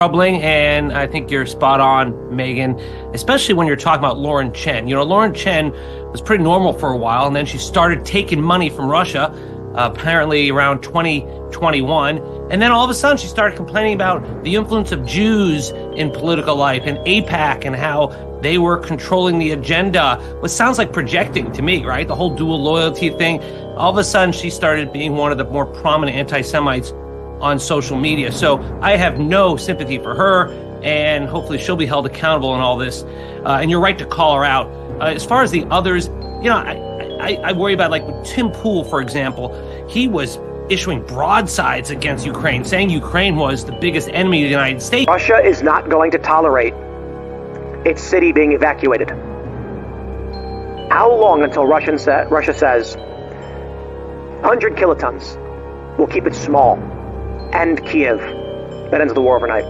troubling, and I think you're spot on, Megan, especially when you're talking about Lauren Chen. Lauren Chen was pretty normal for a while, and then she started taking money from Russia, apparently around 2021. And then all of a sudden, she started complaining about the influence of Jews in political life and AIPAC and how they were controlling the agenda, which sounds like projecting to me, right? The whole dual loyalty thing. All of a sudden, she started being one of the more prominent anti-Semites on social media. So I have no sympathy for her, and hopefully she'll be held accountable in all this. And you're right to call her out. As far as the others, I worry about, like, with Tim Pool, for example. He was issuing broadsides against Ukraine, saying Ukraine was the biggest enemy of the United States. Russia is not going to tolerate its city being evacuated. How long until Russia says 100 kilotons? We'll keep it small. And Kiev. That ends the war overnight.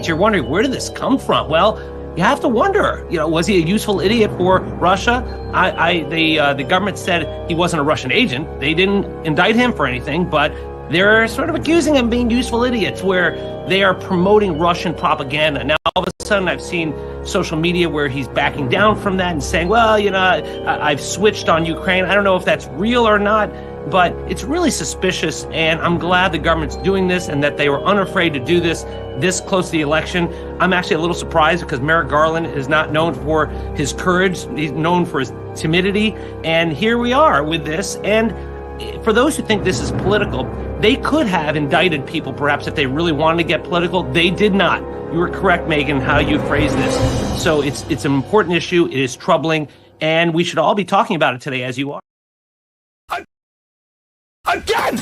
You're wondering, where did this come from? Well, you have to wonder, was he a useful idiot for Russia? The government said he wasn't a Russian agent. They didn't indict him for anything, but they're sort of accusing him of being useful idiots, where they are promoting Russian propaganda. Now, all of a sudden, I've seen social media where he's backing down from that and saying, well, I've switched on Ukraine. I don't know if that's real or not, but it's really suspicious, and I'm glad the government's doing this and that they were unafraid to do this close to the election. I'm actually a little surprised because Merrick Garland is not known for his courage. He's known for his timidity, and here we are with this. And for those who think this is political, they could have indicted people perhaps if they really wanted to get political. They did not. You were correct, Megan, how you phrased this. So it's an important issue. It is troubling, and we should all be talking about it today, as you are. Again!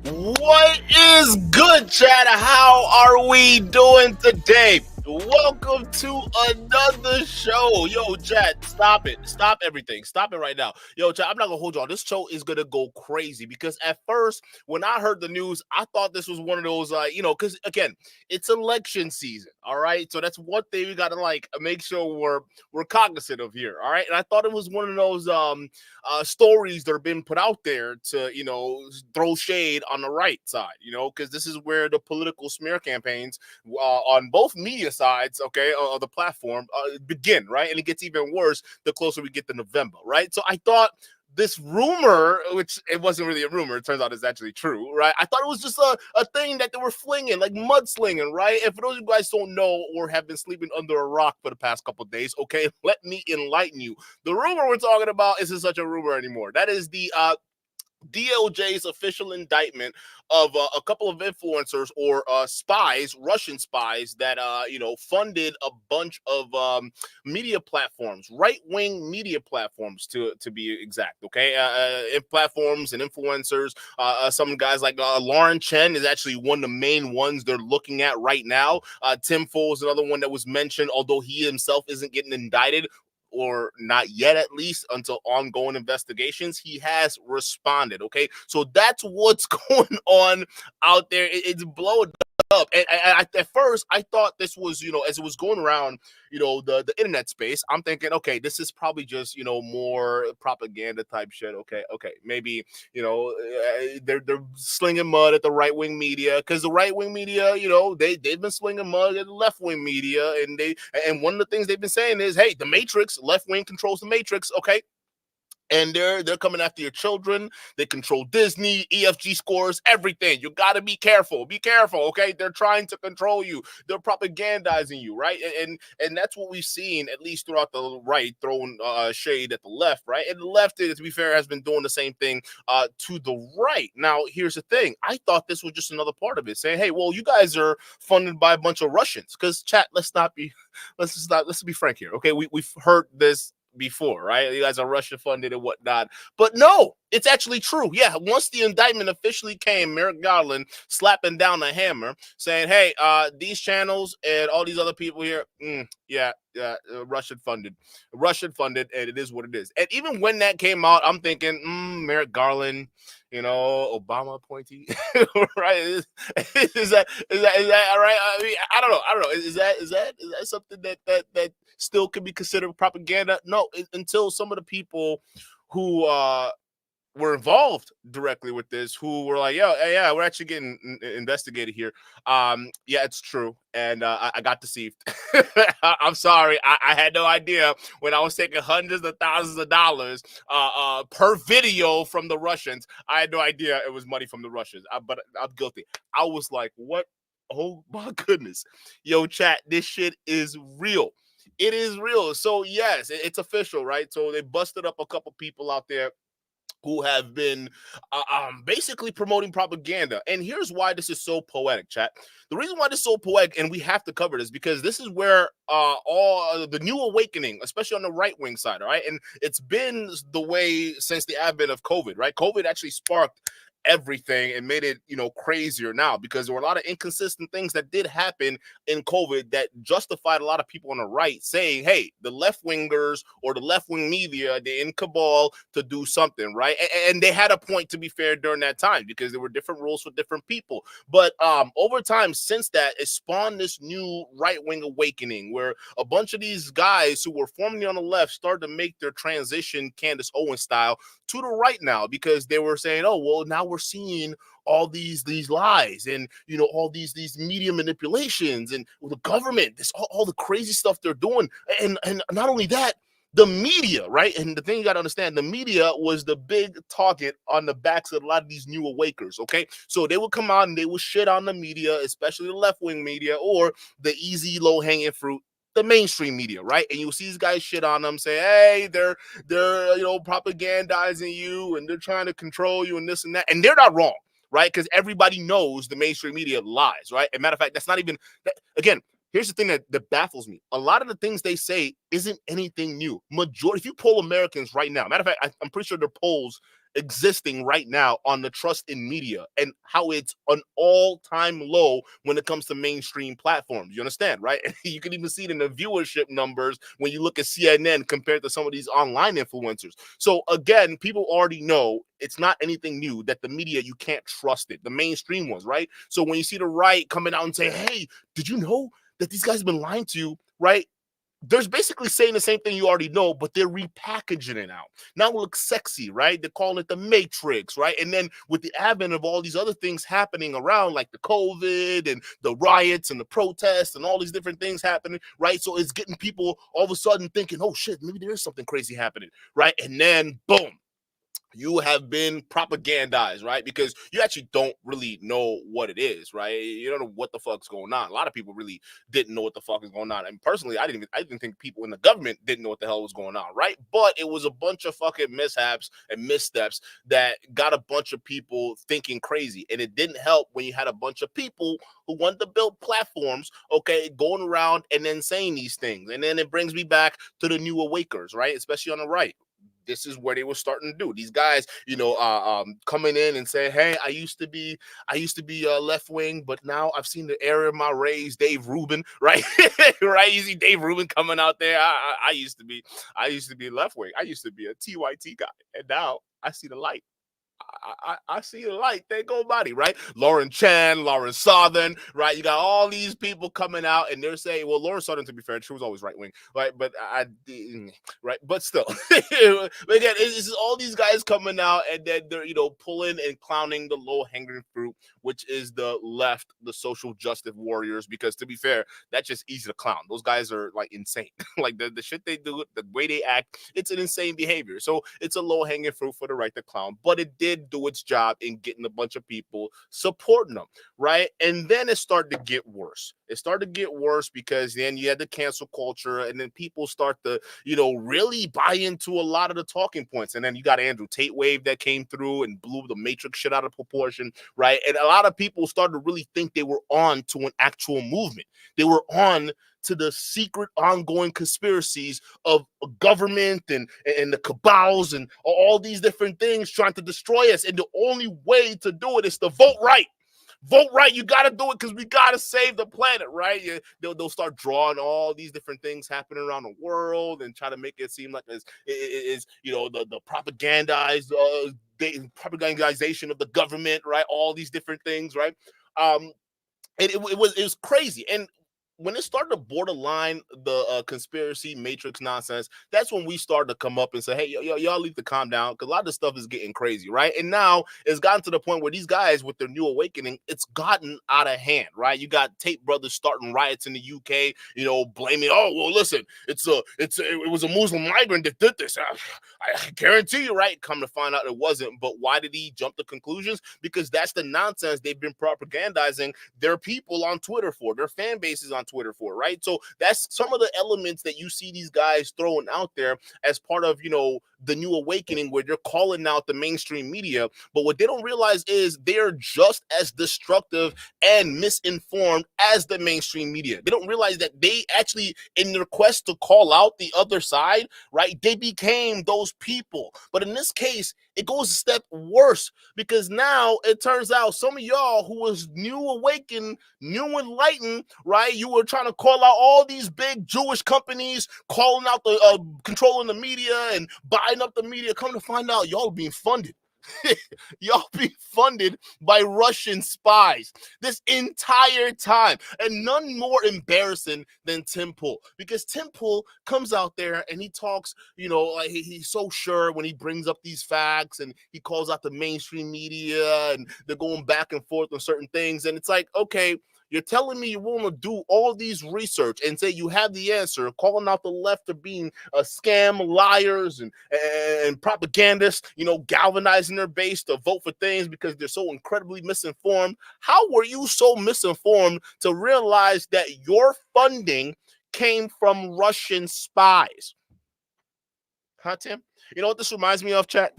What is good, Chad? How are we doing today? Welcome to another show. Yo, Chad, stop it. Stop everything. Stop it right now. Yo, Chad, I'm not going to hold you on. This show is going to go crazy because at first, when I heard the news, I thought this was one of those, because, again, it's election season, all right? So that's one thing we got to, make sure we're cognizant of here, all right? And I thought it was one of those stories that have been put out there to, throw shade on the right side, because this is where the political smear campaigns on both media sides, of the platform begin, right? And it gets even worse the closer we get to November, right? So I thought this rumor, which it wasn't really a rumor, it turns out it's actually true, right? I thought it was just a thing that they were flinging, like mudslinging, right? And for those of you guys don't know or have been sleeping under a rock for the past couple of days, okay, let me enlighten you. The rumor we're talking about isn't such a rumor anymore. That is the DOJ's official indictment of a couple of influencers or spies, Russian spies that funded a bunch of media platforms, right-wing media platforms to be exact. Okay, platforms and influencers. Some guys like Lauren Chen is actually one of the main ones they're looking at right now. Tim Full is another one that was mentioned, although he himself isn't getting indicted, or not yet, at least until ongoing investigations. He has responded. Okay, so that's what's going on out there. It's blowing up. And at first, I thought this was, as it was going around, the internet space, I'm thinking, okay, this is probably just, more propaganda type shit. Okay, maybe, they're slinging mud at the right wing media, because the right wing media, they've been slinging mud at the left wing media, and one of the things they've been saying is, hey, the Matrix, left wing controls the Matrix. Okay, and they're coming after your children. They control Disney, EFG scores, everything. You got to be careful. Be careful, okay? They're trying to control you. They're propagandizing you, right? And that's what we've seen, at least throughout the right, throwing shade at the left, right? And the left, to be fair, has been doing the same thing to the right. Now, here's the thing. I thought this was just another part of it, saying, hey, well, you guys are funded by a bunch of Russians. Because, chat, let's be frank here, okay? We've heard this before, right? You guys are Russia funded and whatnot. But no, it's actually true. Yeah, once the indictment officially came, Merrick Garland slapping down the hammer, saying, hey, these channels and all these other people here, Russian funded, and it is what it is. And even when that came out, I'm thinking, Merrick Garland, Obama appointee, right? Is that right? I mean, I don't know. Is that something that still could be considered propaganda? No, until some of the people who were involved directly with this, who were like, yeah, we're actually getting investigated here. Yeah, it's true. And I got deceived. I'm sorry. I had no idea when I was taking hundreds of thousands of dollars per video from the Russians. I had no idea it was money from the Russians, but I'm guilty. I was like, what? Oh my goodness. Yo, chat, this shit is real. It is real. So yes, it's official, right? So they busted up a couple people out there who have been basically promoting propaganda. And here's why this is so poetic, chat. The reason why this is so poetic, and we have to cover this, because this is where all the new awakening, especially on the right-wing side, all right? And it's been the way since the advent of COVID, right? COVID actually sparked everything and made it, crazier now, because there were a lot of inconsistent things that did happen in COVID that justified a lot of people on the right saying, hey, the left wingers or the left wing media, they're in cabal to do something, right? And they had a point, to be fair, during that time, because there were different rules for different people. But over time, since that, it spawned this new right wing awakening where a bunch of these guys who were formerly on the left started to make their transition Candace Owens style to the right now, because they were saying, oh, well, now we're seeing all these lies and all these media manipulations and the government, this all the crazy stuff they're doing, and not only that, the media, right? And the thing you got to understand, the media was the big target on the backs of a lot of these new awakers, okay? So they would come out and they would shit on the media, especially the left-wing media or the easy low-hanging fruit, the mainstream media, right? And you'll see these guys shit on them, say, hey, they're propagandizing you and they're trying to control you and this and that. And they're not wrong, right? Because everybody knows the mainstream media lies, right? And matter of fact, that's not even that, again, here's the thing that baffles me. A lot of the things they say isn't anything new. Majority, if you poll Americans right now, matter of fact, I'm pretty sure there are polls existing right now on the trust in media and how it's an all-time low when it comes to mainstream platforms. You understand, right? You can even see it in the viewership numbers when you look at CNN compared to some of these online influencers. So again, people already know it's not anything new that the media, you can't trust it, the mainstream ones, right? So when you see the right coming out and say, hey, did you know that these guys have been lying to you, right? There's basically saying the same thing you already know, but they're repackaging it out. Now it looks sexy, right? They're calling it the Matrix, right? And then with the advent of all these other things happening around, like the COVID and the riots and the protests and all these different things happening, right? So it's getting people all of a sudden thinking, oh shit, maybe there is something crazy happening, right? And then boom, you have been propagandized, right? Because you actually don't really know what it is, right? You don't know what the fuck's going on. A lot of people really didn't know what the fuck is going on. And personally, I didn't think people in the government didn't know what the hell was going on, right? But it was a bunch of fucking mishaps and missteps that got a bunch of people thinking crazy. And it didn't help when you had a bunch of people who wanted to build platforms, okay, going around and then saying these things. And then it brings me back to the new awakers, right? Especially on the right. This is where they were starting to do. These guys, coming in and saying, "Hey, I used to be left wing, but now I've seen the error of my ways." Dave Rubin, right? Right? You see Dave Rubin coming out there. I used to be left wing. I used to be a TYT guy, and now I see the light. I see the light. Thank Almighty, right? Lauren Chen, Lauren Southern, right? You got all these people coming out, and they're saying, well, Lauren Southern, to be fair, she was always right wing, right? But right? But still, but again, it's all these guys coming out, and then they're pulling and clowning the low hanging fruit, which is the left, the social justice warriors. Because to be fair, that's just easy to clown. Those guys are like insane. Like the shit they do, the way they act, it's an insane behavior. So it's a low hanging fruit for the right to clown, but it did do its job in getting a bunch of people supporting them, right? And then it started to get worse. It started to get worse because then you had the cancel culture, and then people start to, really buy into a lot of the talking points. And then you got Andrew Tate wave that came through and blew the Matrix shit out of proportion, right? And a lot of people started to really think they were on to an actual movement. They were on to the secret ongoing conspiracies of government and the cabals and all these different things trying to destroy us. And the only way to do it is to vote right. Vote right. You got to do it because we got to save the planet, right? They'll start drawing all these different things happening around the world and try to make it seem like it's the propagandization of the government, right? All these different things, right? And it was crazy. And when it started to borderline the conspiracy matrix nonsense, that's when we started to come up and say, hey, y'all need to calm down, because a lot of this stuff is getting crazy, right? And now it's gotten to the point where these guys, with their new awakening, it's gotten out of hand, right? You got Tate brothers starting riots in the UK, blaming, oh, well, listen, it was a Muslim migrant that did this. I guarantee you, right? Come to find out it wasn't. But why did he jump to conclusions? Because that's the nonsense they've been propagandizing their people on Twitter for, their fan bases on Twitter for, right? So that's some of the elements that you see these guys throwing out there as part of, the new awakening, where they're calling out the mainstream media. But what they don't realize is they're just as destructive and misinformed as the mainstream media. They don't realize that they actually, in their quest to call out the other side, right, they became those people. But in this case, it goes a step worse, because now it turns out some of y'all who was new awakened, new enlightened, right? You were trying to call out all these big Jewish companies, calling out the controlling the media and buying up the media. Come to find out, y'all being funded. Y'all being funded by Russian spies this entire time. And none more embarrassing than Tim Pool, because Tim Pool comes out there and he talks, like he's so sure when he brings up these facts, and he calls out the mainstream media, and they're going back and forth on certain things. And it's like, okay, you're telling me you want to do all these research and say you have the answer, calling out the left for being scam liars and propagandists, galvanizing their base to vote for things because they're so incredibly misinformed. How were you so misinformed to realize that your funding came from Russian spies? Huh, Tim? You know what this reminds me of, chat?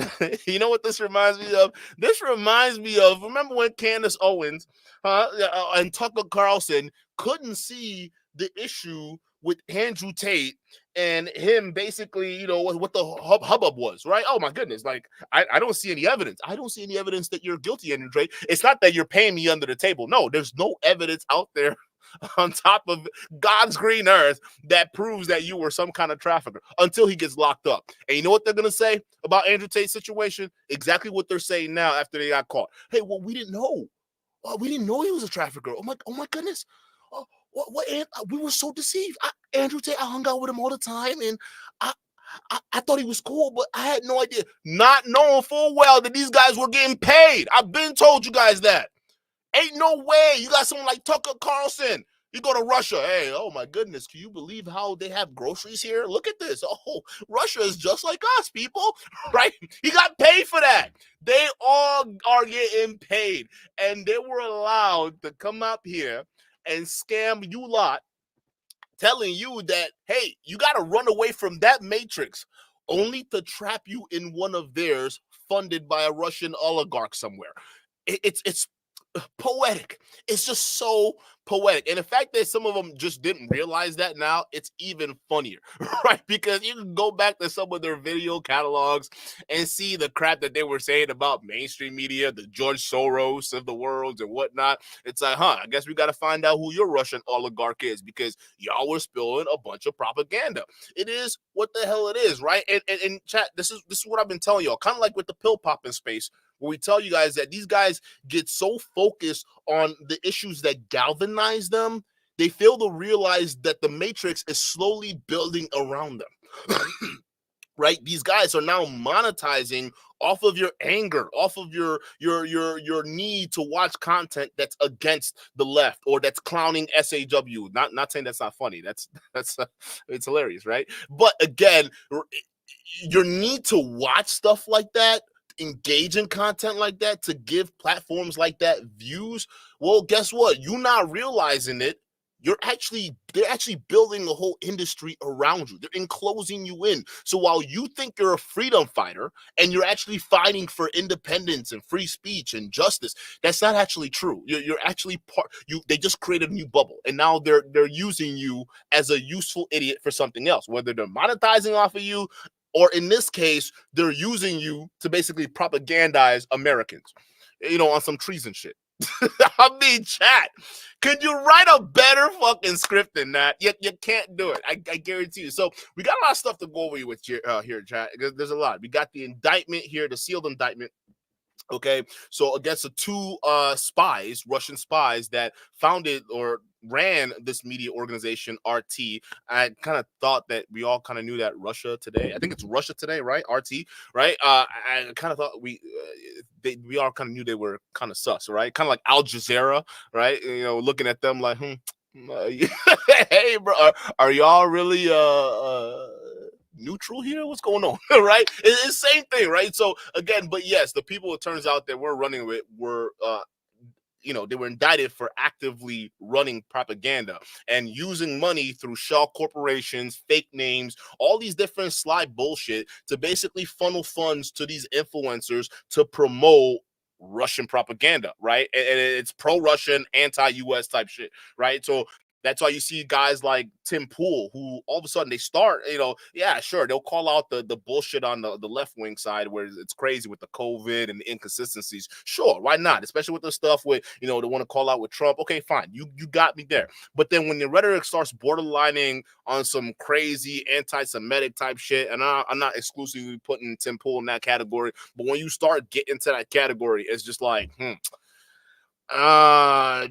You know what this reminds me of? This reminds me of, remember when Candace Owens and Tucker Carlson couldn't see the issue with Andrew Tate and him basically, what the hubbub was, right? Oh, my goodness. Like, I don't see any evidence. I don't see any evidence that you're guilty, Andrew Tate. It's not that you're paying me under the table. No, there's no evidence out there on top of God's green earth that proves that you were some kind of trafficker, until he gets locked up. And you know what they're going to say about Andrew Tate's situation? Exactly what they're saying now after they got caught. Hey, well, we didn't know. We didn't know he was a trafficker. Oh my goodness. What? We were so deceived. Andrew Tate, I hung out with him all the time, and I thought he was cool, but I had no idea. Not knowing full well that these guys were getting paid. I've been told you guys that. Ain't no way. You got someone like Tucker Carlson. You go to Russia, hey, oh my goodness, can you believe how they have groceries here? Look at this. Oh, Russia is just like us, people, right? He got paid for that. They all are getting paid, and they were allowed to come up here and scam you lot, telling you that, hey, you got to run away from that matrix, only to trap you in one of theirs funded by a Russian oligarch somewhere. It's poetic. It's just so poetic. And the fact that some of them just didn't realize that now, it's even funnier, right? Because you can go back to some of their video catalogs and see the crap that they were saying about mainstream media, the George Soros of the world and whatnot. It's like, I guess we got to find out who your Russian oligarch is, because y'all were spilling a bunch of propaganda. It is what the hell it is, right? And chat, this is what I've been telling y'all, kind of like with the pill popping space, where we tell you guys that these guys get so focused on the issues that galvanize them, they fail to realize that the matrix is slowly building around them. Right? These guys are now monetizing off of your anger, off of your need to watch content that's against the left or that's clowning SAW. Not saying that's not funny. That's it's hilarious, right? But again, your need to watch stuff like that, engage in content like that, to give platforms like that views, well, guess what? You're not realizing it. They're actually building a whole industry around you. They're enclosing you in. So while you think you're a freedom fighter and you're actually fighting for independence and free speech and justice, that's not actually true. You're actually they just created a new bubble, and now they're using you as a useful idiot for something else, whether they're monetizing off of you, or in this case, they're using you to basically propagandize Americans, on some treason shit. I mean, chat, could you write a better fucking script than that? You can't do it. I guarantee you. So we got a lot of stuff to go over with here, chat. There's a lot. We got the indictment here, the sealed indictment. Okay, so against the two Russian spies that founded or ran this media organization, RT. I kind of thought that we all kind of knew that Russia Today, I think it's Russia Today, right? RT, right? I kind of thought we all kind of knew they were kind of sus, right? Kind of like Al Jazeera, right? Looking at them like, hey, bro, are y'all really neutral here? What's going on? Right? It's the same thing, right? So again, but yes, the people, it turns out that we're running with were they were indicted for actively running propaganda and using money through shell corporations, fake names, all these different sly bullshit to basically funnel funds to these influencers to promote Russian propaganda, right? And it's pro-Russian, anti-US type shit, right? So that's why you see guys like Tim Pool, who all of a sudden they start, yeah, sure, they'll call out the bullshit on the left wing side where it's crazy with the COVID and the inconsistencies. Sure, why not? Especially with the stuff with, they want to call out with Trump. Okay, fine, you got me there. But then when the rhetoric starts borderlining on some crazy anti-Semitic type shit, and I'm not exclusively putting Tim Pool in that category, but when you start getting to that category, it's just like,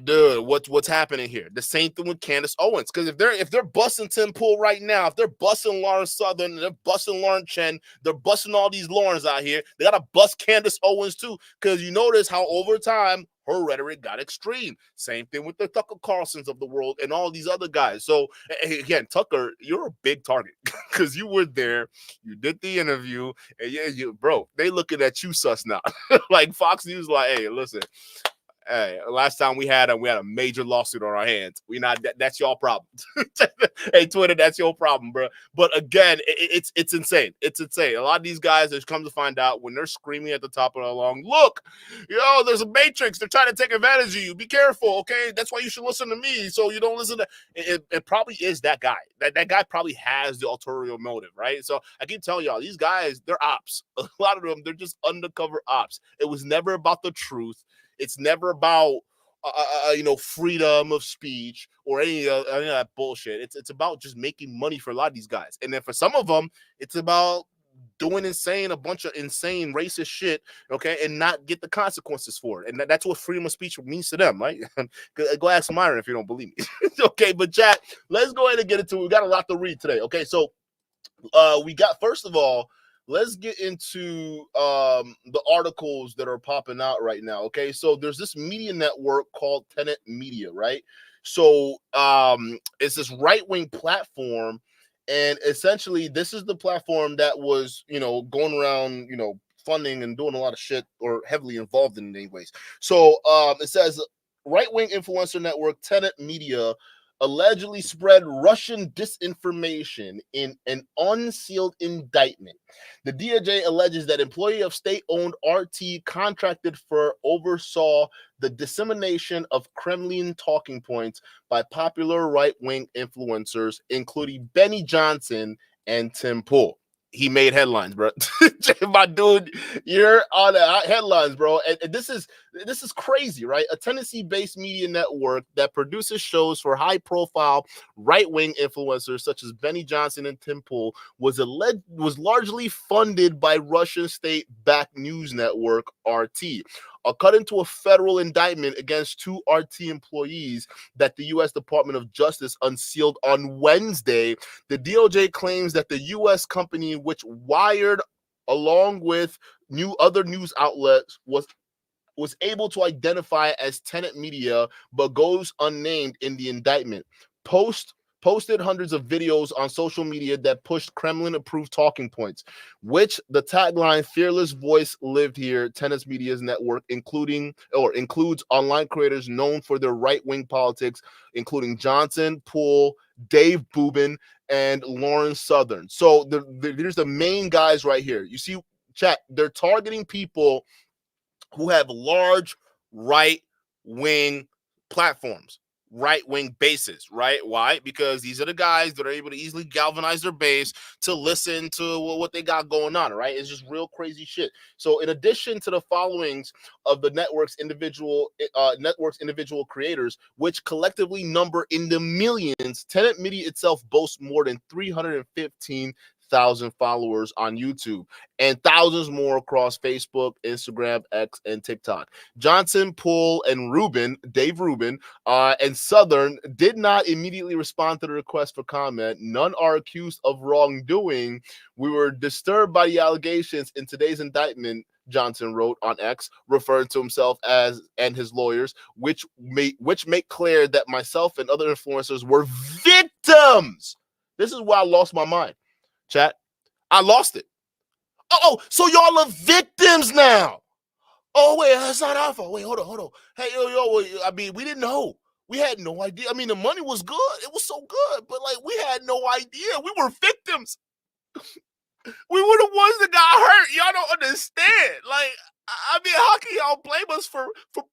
dude, what's happening here? The same thing with Candace Owens, because if they're busting Tim Pool right now, if they're busting Lauren Southern, they're busting Lauren Chen, they're busting all these Laurens out here, they gotta bust Candace Owens too, because you notice how over time her rhetoric got extreme. Same thing with the Tucker Carlsons of the world and all these other guys. So again, Tucker, you're a big target because you were there, you did the interview, and bro, they looking at you sus now. Like Fox News, like, hey, listen. Hey, last time we had a major lawsuit on our hands. That's y'all problem. Hey, Twitter, that's your problem, bro. But again, it's insane. It's insane. A lot of these guys, have come to find out when they're screaming at the top of the lung, look, there's a matrix. They're trying to take advantage of you. Be careful, okay? That's why you should listen to me. So you don't listen to it probably is that guy. That guy probably has the ulterior motive, right? So I keep telling y'all, these guys, they're ops. A lot of them, they're just undercover ops. It was never about the truth. It's never about, freedom of speech or any of that bullshit. It's about just making money for a lot of these guys. And then for some of them, it's about doing a bunch of insane racist shit, okay, and not get the consequences for it. And that's what freedom of speech means to them, right? Go ask Myron if you don't believe me. Okay, but chat, let's go ahead and get into it. We got a lot to read today, okay? So we got, first of all, let's get into the articles that are popping out right now. Okay, so there's this media network called Tenet Media, right? So it's this right-wing platform, and essentially this is the platform that was, going around, funding and doing a lot of shit, or heavily involved in it anyways. So it says right-wing influencer network Tenet Media allegedly spread Russian disinformation in an unsealed indictment. The DOJ alleges that employee of state-owned RT contracted for oversaw the dissemination of Kremlin talking points by popular right-wing influencers, including Benny Johnson and Tim Pool. He made headlines, bro. My dude, you're on the headlines, bro. And this is crazy, right? A Tennessee-based media network that produces shows for high-profile right-wing influencers such as Benny Johnson and Tim Pool was largely funded by Russian state-backed news network RT. According to a federal indictment against two RT employees that the U.S. Department of Justice unsealed on Wednesday, the DOJ claims that the U.S. company, which Wired, along with other news outlets, was able to identify as Tenet Media, but goes unnamed in the indictment. Posted hundreds of videos on social media that pushed Kremlin-approved talking points, which the tagline "Fearless Voice Lived Here." Tenet Media's network includes online creators known for their right-wing politics, including Johnson, Poole, Dave Bubin, and Lauren Southern. So there's the main guys right here. You see, chat, they're targeting people who have large right-wing platforms, right-wing bases, right? Why? Because these are the guys that are able to easily galvanize their base to listen to what they got going on, right? It's just real crazy shit. So in addition to the followings of the network's individual creators, which collectively number in the millions, Tenet Media itself boasts more than 315,000 followers on YouTube and thousands more across Facebook, Instagram, X, and TikTok. Johnson, Poole, and Dave Rubin, and Southern did not immediately respond to the request for comment. None are accused of wrongdoing. We were disturbed by the allegations in today's indictment, Johnson wrote on X, referring to himself as and his lawyers, which make clear that myself and other influencers were victims. This is why I lost my mind. Chat, I lost it. Oh, so y'all are victims now. Oh, wait, that's not our fault. Wait, hold on. Hey, yo, I mean, we didn't know. We had no idea. I mean, the money was good. It was so good, but like, we had no idea. We were victims. We were the ones that got hurt. Y'all don't understand. Like, I mean, how can y'all blame us for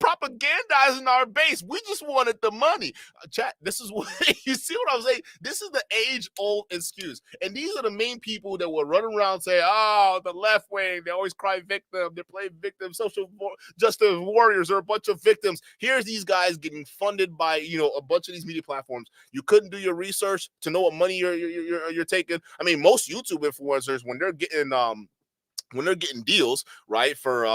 propagandizing our base? We just wanted the money. Chat, this is what you see what I'm saying? This is the age-old excuse. And these are the main people that will run around and say, oh, the left wing, they always cry victim, they play victim, social justice warriors are a bunch of victims. Here's these guys getting funded by, a bunch of these media platforms. You couldn't do your research to know what money you're taking. I mean, most YouTube influencers, when they're getting deals, right, for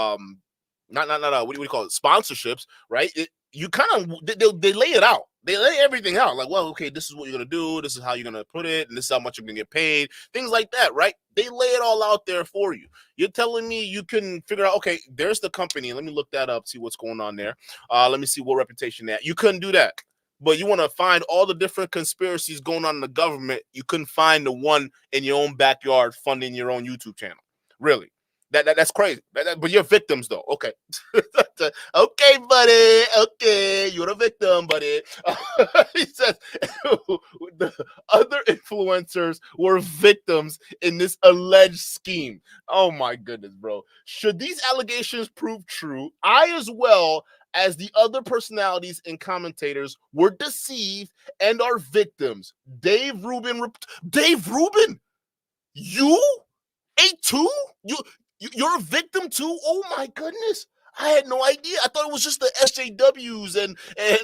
not what do you call it, sponsorships, right? You kind of they lay it out. They lay everything out. Like, well, okay, this is what you're gonna do. This is how you're gonna put it, and this is how much you're gonna get paid. Things like that, right? They lay it all out there for you. You're telling me you can figure out, okay, there's the company. Let me look that up, see what's going on there. Let me see what reputation that. You couldn't do that. But you want to find all the different conspiracies going on in the government. You couldn't find the one in your own backyard funding your own YouTube channel. Really. That's crazy. But you're victims, though. Okay. Okay, buddy. Okay, you're a victim, buddy. He says the other influencers were victims in this alleged scheme. Oh, my goodness, bro. Should these allegations prove true, I, as well as the other personalities and commentators, were deceived and are victims. Dave Rubin, you ate too? You're a victim too? Oh my goodness. I had no idea. I thought it was just the SJWs and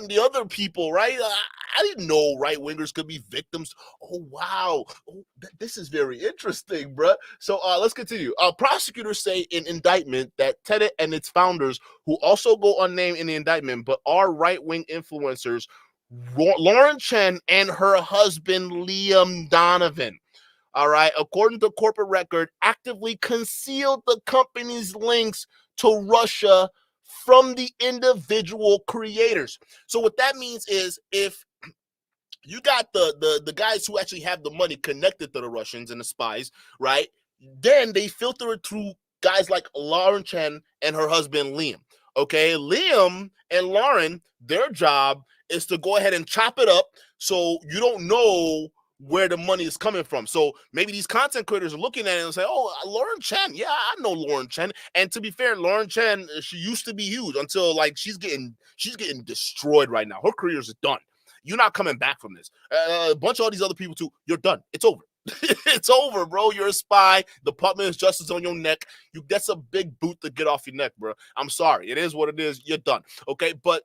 the other people, right? I didn't know right-wingers could be victims. Oh, wow. Oh, this is very interesting, bruh. So let's continue. Prosecutors say in indictment that Tenet and its founders, who also go unnamed in the indictment, but are right-wing influencers, Lauren Chen and her husband, Liam Donovan, all right, according to corporate record, actively concealed the company's links to Russia from the individual creators. So what that means is if you got the guys who actually have the money connected to the Russians and the spies, right? Then they filter it through guys like Lauren Chen and her husband Liam. Okay, Liam and Lauren, their job is to go ahead and chop it up so you don't know where the money is coming from. So maybe these content creators are looking at it and say, "Oh, Lauren Chen, yeah, I know Lauren Chen." And to be fair, Lauren Chen, she used to be huge until like she's getting destroyed right now. Her career is done. You're not coming back from this. A bunch of all these other people too. You're done. It's over. It's over, bro. You're a spy. The Department of Justice on your neck. That's a big boot to get off your neck, bro. I'm sorry. It is what it is. You're done. Okay, but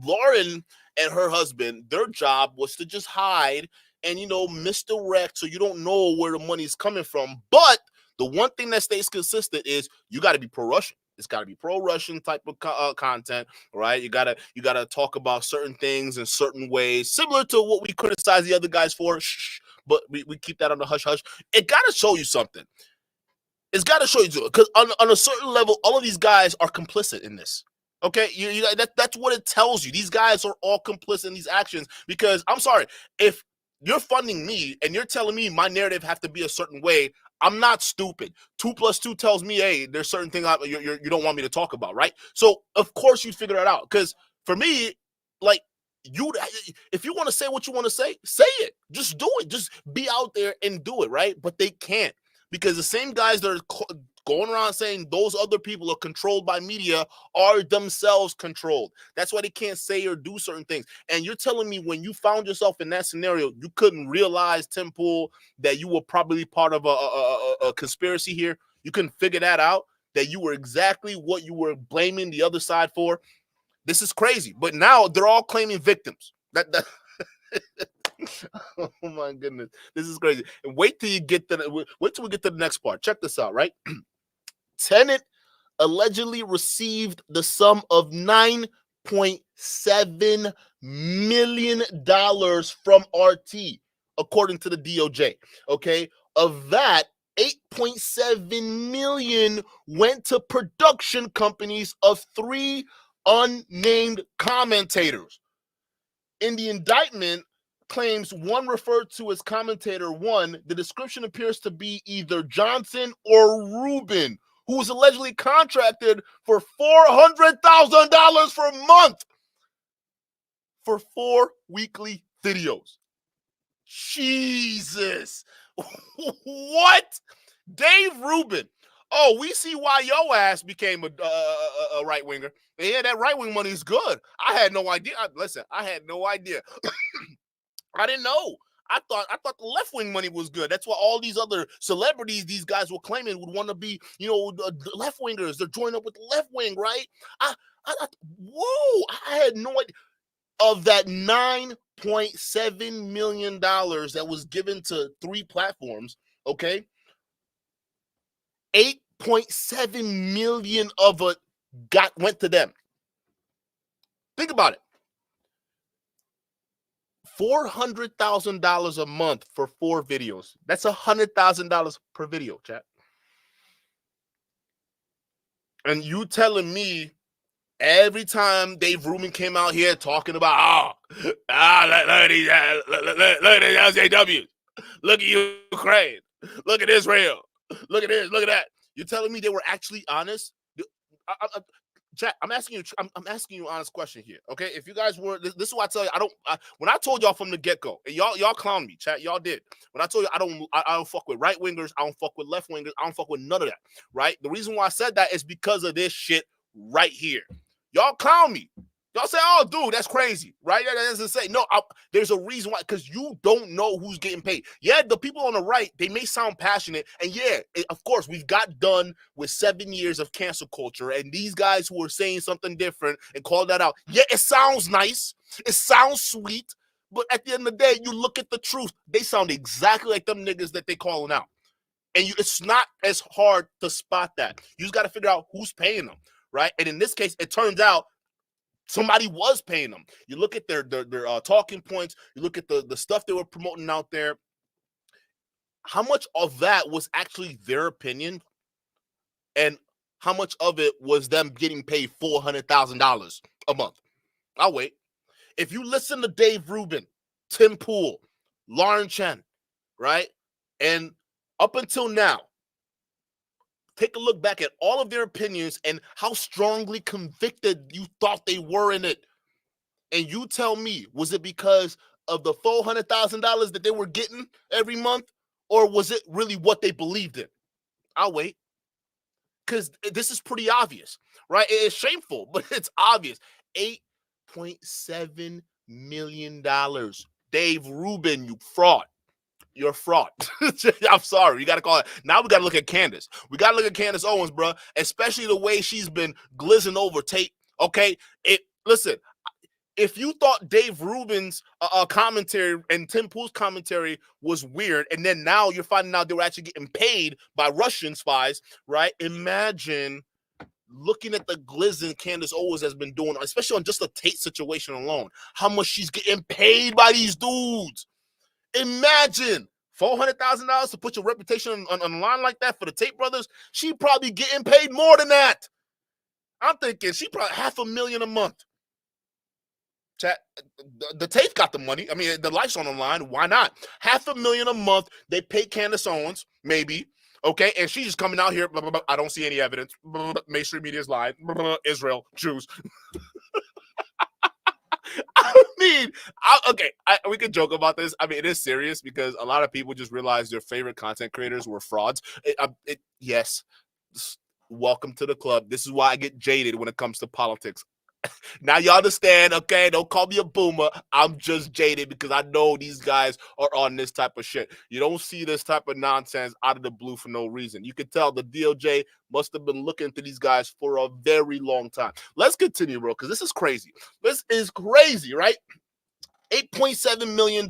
Lauren and her husband, their job was to just hide and, misdirect so you don't know where the money's coming from. But the one thing that stays consistent is you got to be pro-Russian. It's got to be pro-Russian type of content, right? You gotta talk about certain things in certain ways, similar to what we criticize the other guys for. But we keep that on the hush hush. It got to show you something. It's got to show you, because on a certain level, all of these guys are complicit in this. Okay, that's what it tells you. These guys are all complicit in these actions. Because I'm sorry, if you're funding me and you're telling me my narrative have to be a certain way, I'm not stupid. 2 + 2 tells me, hey, there's certain things you don't want me to talk about, right? So of course you figure that out. Because for me, like, if you want to say what you want to say it. Just do it. Just be out there and do it, right? But they can't, because the same guys that are going around saying those other people are controlled by media are themselves controlled. That's why they can't say or do certain things. And you're telling me when you found yourself in that scenario, you couldn't realize, Tim Pool, that you were probably part of a conspiracy here? You couldn't figure that out? That you were exactly what you were blaming the other side for? This is crazy. But now they're all claiming victims. Oh my goodness, this is crazy. And wait till we get to the next part. Check this out, right? Tenet allegedly received the sum of $9.7 million from RT, according to the DOJ. Okay, of that, $8.7 million went to production companies of 3 unnamed commentators. In the indictment, claims one referred to as commentator 1, the description appears to be either Johnson or Rubin, who was allegedly contracted for $400,000 per month for 4 weekly videos. Jesus. What? Dave Rubin. Oh, we see why your ass became a right-winger. Yeah, that right-wing money is good. I had no idea. Listen, I had no idea. I didn't know. I thought the left-wing money was good. That's why all these other celebrities, these guys were claiming, would want to be, left-wingers. They're joining up with the left-wing, right? Whoa! I had no idea. Of that $9.7 million that was given to 3 platforms, okay, 8.7 million of it went to them. Think about it. $400,000 a month for 4 videos. That's $100,000 per video, chat. And you telling me every time Dave Rubin came out here talking about, look at these LJWs, look at Ukraine, look at Israel, look at this, look at that. You're telling me they were actually honest? Chat, I'm asking you an honest question here, okay? If you guys were, this is what I tell you. When I told y'all from the get-go, and y'all clown me, chat, y'all did. When I told you I don't fuck with right-wingers, I don't fuck with left-wingers, I don't fuck with none of that, right? The reason why I said that is because of this shit right here. Y'all clown me. Y'all say, oh, dude, that's crazy, right? That doesn't say, no, there's a reason why, because you don't know who's getting paid. Yeah, the people on the right, they may sound passionate, and yeah, of course, we've got done with 7 years of cancel culture, and these guys who are saying something different and call that out, yeah, it sounds nice, it sounds sweet, but at the end of the day, you look at the truth, they sound exactly like them niggas that they calling out. And it's not as hard to spot that. You just got to figure out who's paying them, right? And in this case, it turns out somebody was paying them. You look at their talking points. You look at the stuff they were promoting out there. how much of that was actually their opinion, and how much of it was them getting paid $400,000 a month? I'll wait. If you listen to Dave Rubin, Tim Pool, Lauren Chen, right, and up until now, take a look back at all of their opinions and how strongly convicted you thought they were in it. And you tell me, was it because of the $400,000 that they were getting every month, or was it really what they believed in? I'll wait. Because this is pretty obvious, right? It's shameful, but it's obvious. $8.7 million. Dave Rubin, you fraud. You're a fraud. I'm sorry. You got to call it. Now we got to look at Candace. We got to look at Candace Owens, bro, especially the way she's been glizzing over Tate. Okay? Listen, if you thought Dave Rubin's commentary and Tim Pool's commentary was weird, and then now you're finding out they were actually getting paid by Russian spies, right? Imagine looking at the glizzing Candace Owens has been doing, especially on just the Tate situation alone, how much she's getting paid by these dudes. Imagine $400,000 to put your reputation on a line like that for the Tate brothers. She probably getting paid more than that. I'm thinking she probably $500,000 a month. Chat, the Tate got the money. I mean, the life's on the line. Why not? $500,000 a month. They pay Candace Owens, maybe. Okay, and she's just coming out here. Blah, blah, blah. I don't see any evidence. Blah, blah, mainstream media's lying. Blah, blah, blah. Israel, Jews. I mean, we could joke about this. I mean, it is serious because a lot of people just realize their favorite content creators were frauds. Yes, welcome to the club. This is why I get jaded when it comes to politics. Now you understand, okay? Don't call me a boomer. I'm just jaded because I know these guys are on this type of shit. You don't see this type of nonsense out of the blue for no reason. You can tell the DOJ must have been looking to these guys for a very long time. Let's continue, bro, because this is crazy. This is crazy, right? $8.7 million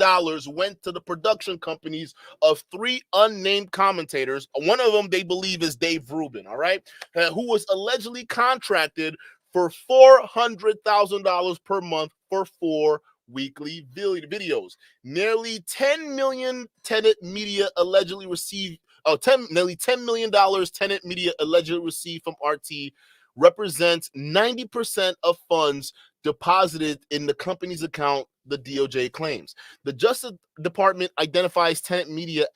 went to the production companies of 3 unnamed commentators. One of them they believe is Dave Rubin, all right, who was allegedly contracted for $400,000 per month for 4 weekly videos. Nearly $10 million Tenet Media allegedly received. Nearly $10 million Tenet Media allegedly received from RT represents 90% of funds deposited in the company's account, the DOJ claims. The Justice Department identifies Tenet Media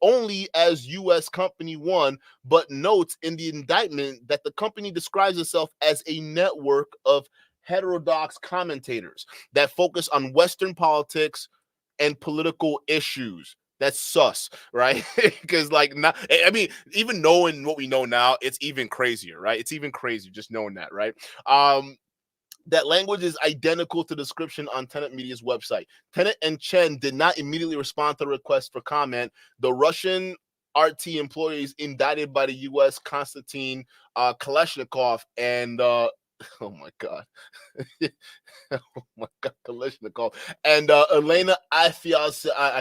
only as U.S. Company One, but notes in the indictment that the company describes itself as a network of heterodox commentators that focus on Western politics and political issues. That's sus, right? Because even knowing what we know now, it's even crazier, right? It's even crazier just knowing that, right? That language is identical to the description on Tenet Media's website. Tenet and Chen did not immediately respond to the request for comment. The Russian RT employees indicted by the U.S. Kostiantyn, Kalashnikov, and oh my God. Oh my God, Kalashnikov. And Elena, I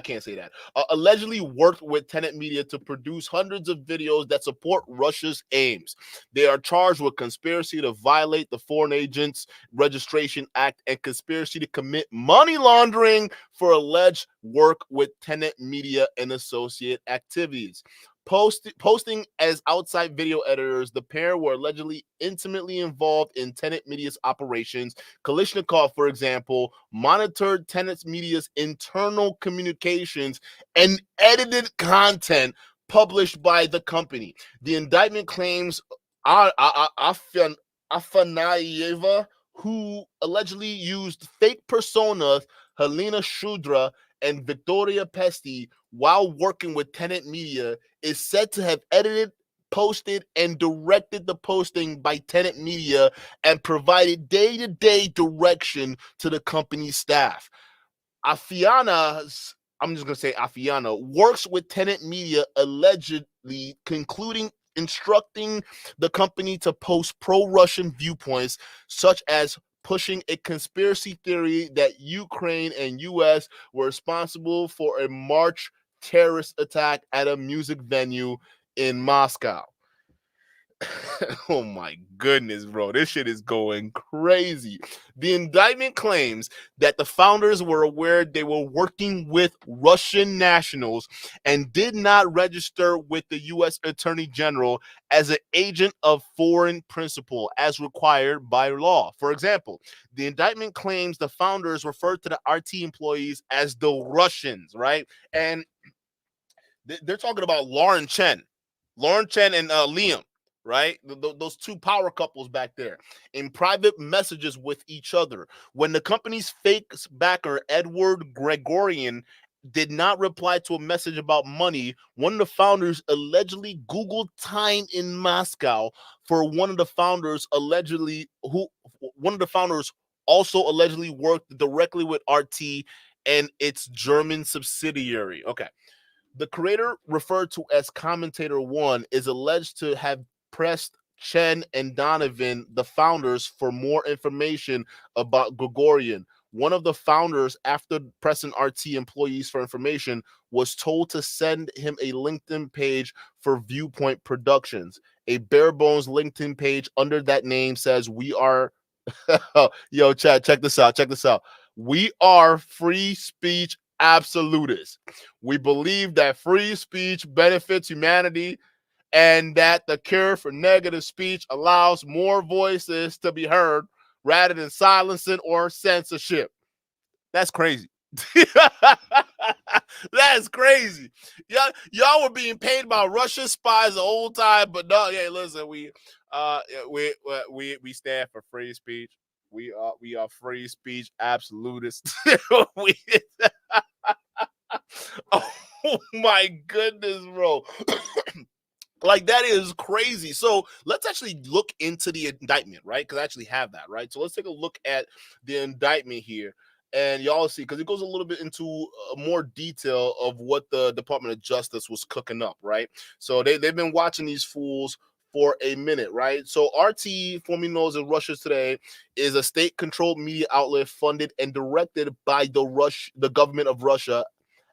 can't say that. Allegedly worked with Tenet Media to produce hundreds of videos that support Russia's aims. They are charged with conspiracy to violate the Foreign Agents Registration Act and conspiracy to commit money laundering for alleged work with Tenet Media and associate activities. Posting as outside video editors, the pair were allegedly intimately involved in Tenet Media's operations. Kalashnikov, for example, monitored Tenet Media's internal communications and edited content published by the company. The indictment claims Afanasyeva, who allegedly used fake personas Helena Shudra and Victoria Pesti while working with Tenet Media, is said to have edited, posted, and directed the posting by Tenet Media and provided day-to-day direction to the company's staff. Afana works with Tenet Media, allegedly instructing the company to post pro-Russian viewpoints, such as pushing a conspiracy theory that Ukraine and U.S. were responsible for a March terrorist attack at a music venue in Moscow. Oh my goodness, bro. This shit is going crazy. The indictment claims that the founders were aware they were working with Russian nationals and did not register with the U.S. Attorney General as an agent of foreign principal as required by law. For example, the indictment claims the founders referred to the RT employees as the Russians, right? And they're talking about Chen and Liam, right? Those two power couples back there in private messages with each other. When the company's fake backer, Edward Gregorian, did not reply to a message about money, one of the founders allegedly Googled time in Moscow for one of the founders also allegedly worked directly with RT and its German subsidiary. Okay. The creator, referred to as Commentator One, is alleged to have pressed Chen and Donovan, the founders, for more information about Gregorian. One of the founders, after pressing RT employees for information, was told to send him a LinkedIn page for Viewpoint Productions. A bare bones LinkedIn page under that name says, "We are," yo, chat, check this out. "We are free speech absolutists. We believe that free speech benefits humanity and that the cure for negative speech allows more voices to be heard rather than silencing or censorship." That's crazy. That's crazy. Y'all were being paid by Russian spies the whole time, but no, yeah, listen, we stand for free speech. We are free speech absolutists. Oh my goodness, bro. Like, that is crazy. So let's actually look into the indictment, right? Because I actually have that, right? So let's take a look at the indictment here. And y'all see, because it goes a little bit into more detail of what the Department of Justice was cooking up, right? So they've been watching these fools for a minute, right? So RT, formerly known as Russia Today, is a state-controlled media outlet funded and directed by the government of Russia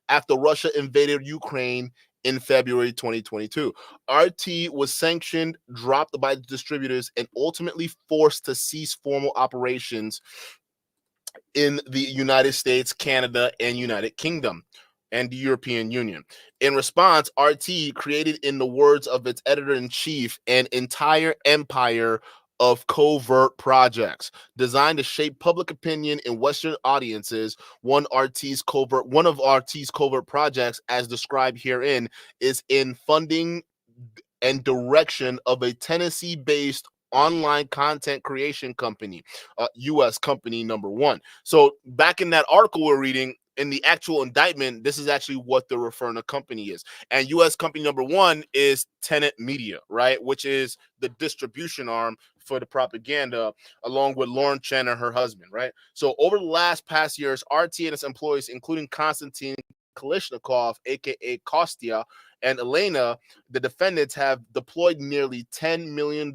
after Russia invaded Ukraine in February 2022. RT was sanctioned, dropped by the distributors, and ultimately forced to cease formal operations in the United States, Canada, and United Kingdom, and the European Union. In response, RT created, in the words of its editor-in-chief, an entire empire of covert projects designed to shape public opinion in Western audiences. One of RT's covert projects, as described herein, is in funding and direction of a Tennessee-based online content creation company, U.S. company number one. So back in that article we're reading, in the actual indictment, this is actually what they're referring to company is. And U.S. company number one is Tenet Media, right? Which is the distribution arm for the propaganda, along with Chen and her husband, right? So over the past years, RT and its employees, including Kostiantyn, Kalashnikov, aka Kostya, and Elena, the defendants, have deployed nearly $10 million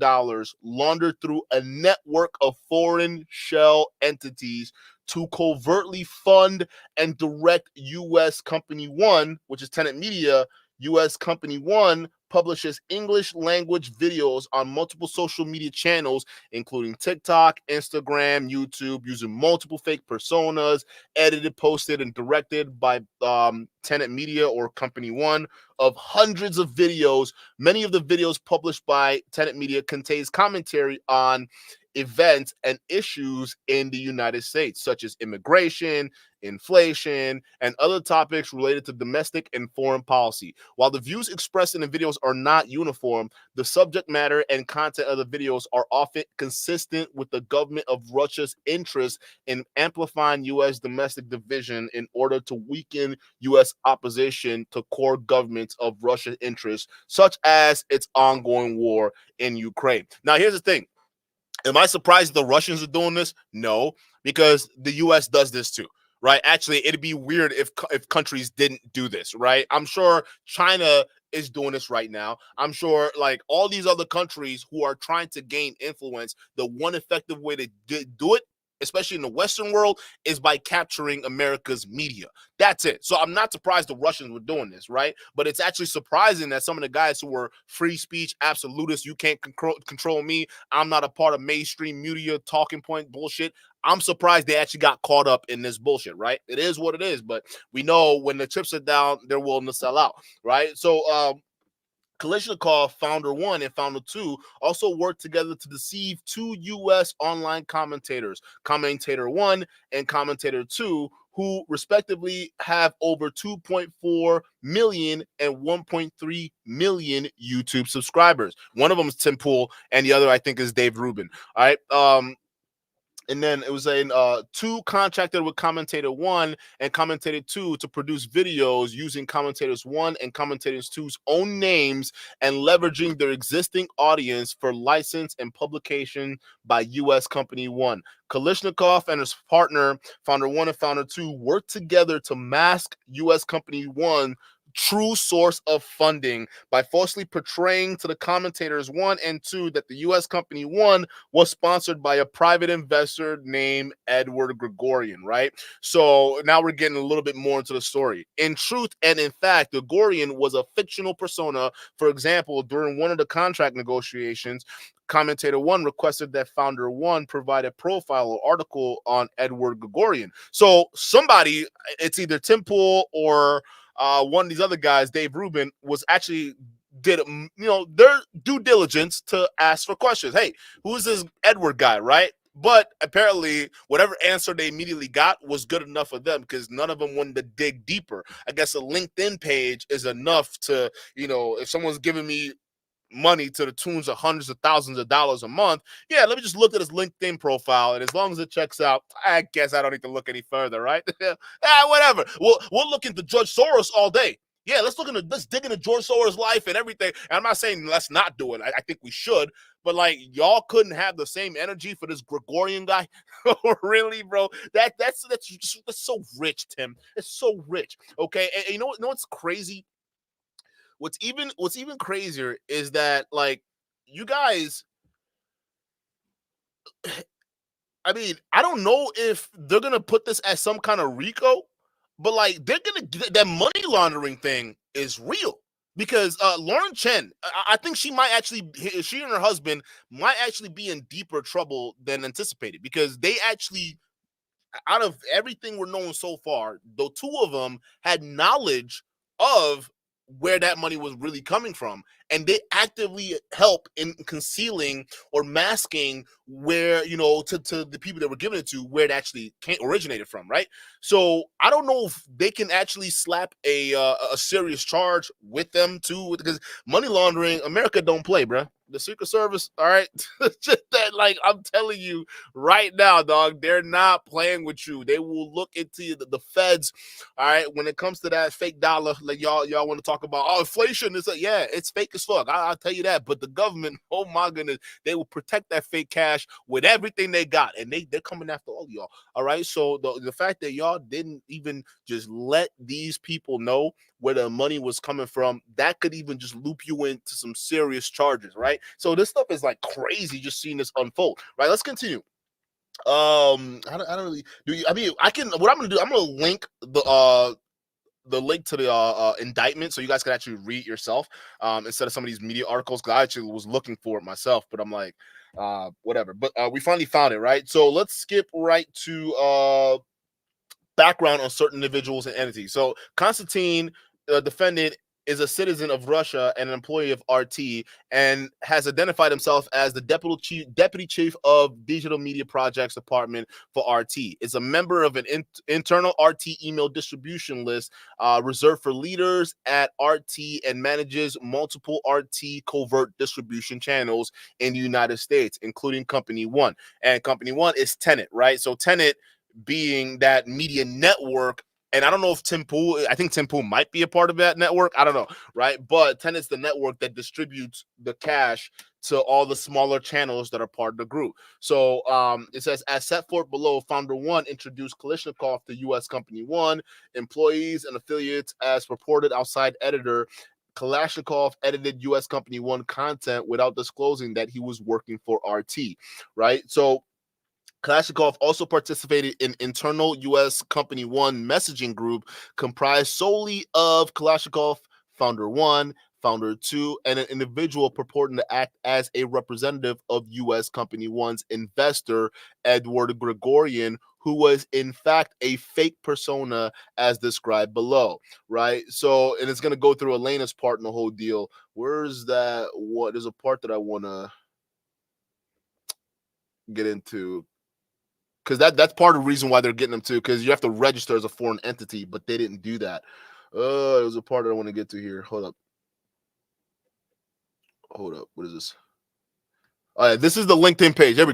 laundered through a network of foreign shell entities to covertly fund and direct U.S. Company One, which is Tenet Media. U.S. Company One publishes English language videos on multiple social media channels, including TikTok, Instagram, YouTube, using multiple fake personas, edited, posted, and directed by Tenet Media or Company One, of hundreds of videos. Many of the videos published by Tenet Media contains commentary on events and issues in the United States, such as immigration, inflation, and other topics related to domestic and foreign policy. While the views expressed in the videos are not uniform, the subject matter and content of the videos are often consistent with the government of Russia's interest in amplifying U.S. domestic division in order to weaken U.S. opposition to core governments of Russia's interests, such as its ongoing war in Ukraine. Now, here's the thing. Am I surprised the Russians are doing this? No, because the U.S. does this too, right? Actually, it'd be weird if countries didn't do this, right? I'm sure China is doing this right now. I'm sure, like, all these other countries who are trying to gain influence, the one effective way to do it especially in the Western world, is by capturing America's media. That's it. So I'm not surprised the Russians were doing this, right? But it's actually surprising that some of the guys who were free speech absolutists, you can't control me, I'm not a part of mainstream media talking point bullshit, I'm surprised they actually got caught up in this bullshit, right? It is what it is, but we know when the chips are down, they're willing to sell out, right? So Kalashnikov, Founder 1 and Founder 2, also worked together to deceive two U.S. online commentators, Commentator 1 and Commentator 2, who respectively have over 2.4 million and 1.3 million YouTube subscribers. One of them is Tim Pool, and the other, I think, is Dave Rubin. All right. And then it was a two contracted with Commentator 1 and Commentator 2 to produce videos using Commentators 1 and Commentators 2's own names and leveraging their existing audience for license and publication by U.S. Company 1. Kalashnikov and his partner, Founder 1 and Founder 2, worked together to mask U.S. Company 1 true source of funding by falsely portraying to the Commentators 1 and 2 that the U.S. Company 1 was sponsored by a private investor named Edward Gregorian, right? So now we're getting a little bit more into the story. In truth and in fact, Gregorian was a fictional persona. For example, during one of the contract negotiations, Commentator 1 requested that Founder 1 provide a profile or article on Edward Gregorian. So somebody, it's either Tim Pool or one of these other guys, Dave Rubin, was actually did their due diligence to ask for questions. Hey, who's this Edward guy, right? But apparently, whatever answer they immediately got was good enough for them because none of them wanted to dig deeper. I guess a LinkedIn page is enough to, if someone's giving me money to the tunes of hundreds of thousands of dollars a month, let me just look at his LinkedIn profile, and as long as it checks out, I guess I don't need to look any further, right? Whatever. We'll look into George Soros all day. Let's dig into George Soros' life and everything. And I'm not saying let's not do it. I think we should, but y'all couldn't have the same energy for this Gregorian guy. Really, bro? That's so rich, Tim. It's so rich. Okay, and you know what's crazy? What's even crazier is that you guys, I mean, I don't know if they're gonna put this as some kind of RICO, but they're gonna that money laundering thing is real because Lauren Chen, I think she and her husband might actually be in deeper trouble than anticipated because they actually, out of everything we're knowing so far, the two of them had knowledge of where that money was really coming from, and they actively help in concealing or masking where to the people that were giving it to where it actually originated from, right? So I don't know if they can actually slap a serious charge with them too, because money laundering, America don't play, bro. The Secret Service, all right, just that, I'm telling you right now, dog, they're not playing with you. They will look into the feds, all right, when it comes to that fake dollar. Y'all want to talk about inflation? It's fake as fuck. I'll tell you that. But the government, oh my goodness, they will protect that fake cash with everything they got, and they're coming after all y'all. All right, so the fact that y'all didn't even just let these people know where the money was coming from, that could even just loop you into some serious charges, right? So this stuff is crazy just seeing this unfold, right? Let's continue. I don't really do. I mean, I can. What I'm gonna do, I'm gonna link the link to the indictment so you guys can actually read yourself instead of some of these media articles, because I actually was looking for it myself, but I'm like, whatever. But we finally found it, right? So let's skip right to background on certain individuals and entities. So Kostiantyn, defendant, is a citizen of Russia and an employee of RT, and has identified himself as the deputy chief of digital media projects department for RT. Is a member of an internal RT email distribution list reserved for leaders at RT, and manages multiple RT covert distribution channels in the United States, including Company 1. And Company 1 is Tenet, right? So Tenet being that media network. And I don't know if I think Tim Pool might be a part of that network. I don't know, right? But Tenet's the network that distributes the cash to all the smaller channels that are part of the group. So it says, as set forth below, Founder 1 introduced Kalashnikov to U.S. Company 1, employees and affiliates as purported outside editor. Kalashnikov edited U.S. Company 1 content without disclosing that he was working for RT, right? So Kalashnikov also participated in internal U.S. Company 1 messaging group comprised solely of Kalashnikov, Founder 1, Founder 2, and an individual purporting to act as a representative of U.S. Company 1's investor, Edward Gregorian, who was in fact a fake persona as described below, right? So, and it's going to go through Elena's part in the whole deal. Where's that? What? There's a part that I want to get into. Because that's part of the reason why they're getting them too, because you have to register as a foreign entity, but they didn't do that. There's a part that I want to get to here. Hold up. What is this? All right, this is the LinkedIn page. Here we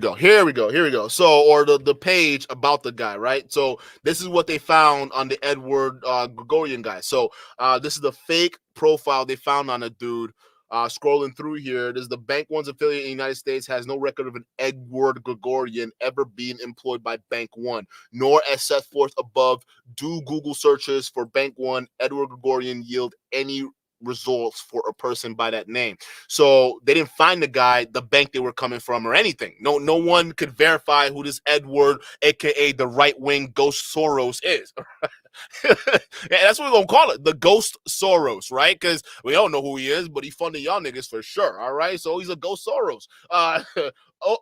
go. So, or the page about the guy, right? So this is what they found on the Edward Gregorian guy. So this is the fake profile they found on a dude. Scrolling through here, this is the Bank One's affiliate in the United States has no record of an Edward Gregorian ever being employed by Bank One, nor as set forth above do Google searches for Bank One, Edward Gregorian yield any results for a person by that name. So they didn't find the guy, the bank they were coming from, or anything. No one could verify who this Edward, aka the right-wing Ghost Soros, is. Yeah, that's what we're gonna call it, the Ghost Soros, right? Because we don't know who he is, but he funded y'all niggas for sure. All right, so he's a Ghost Soros.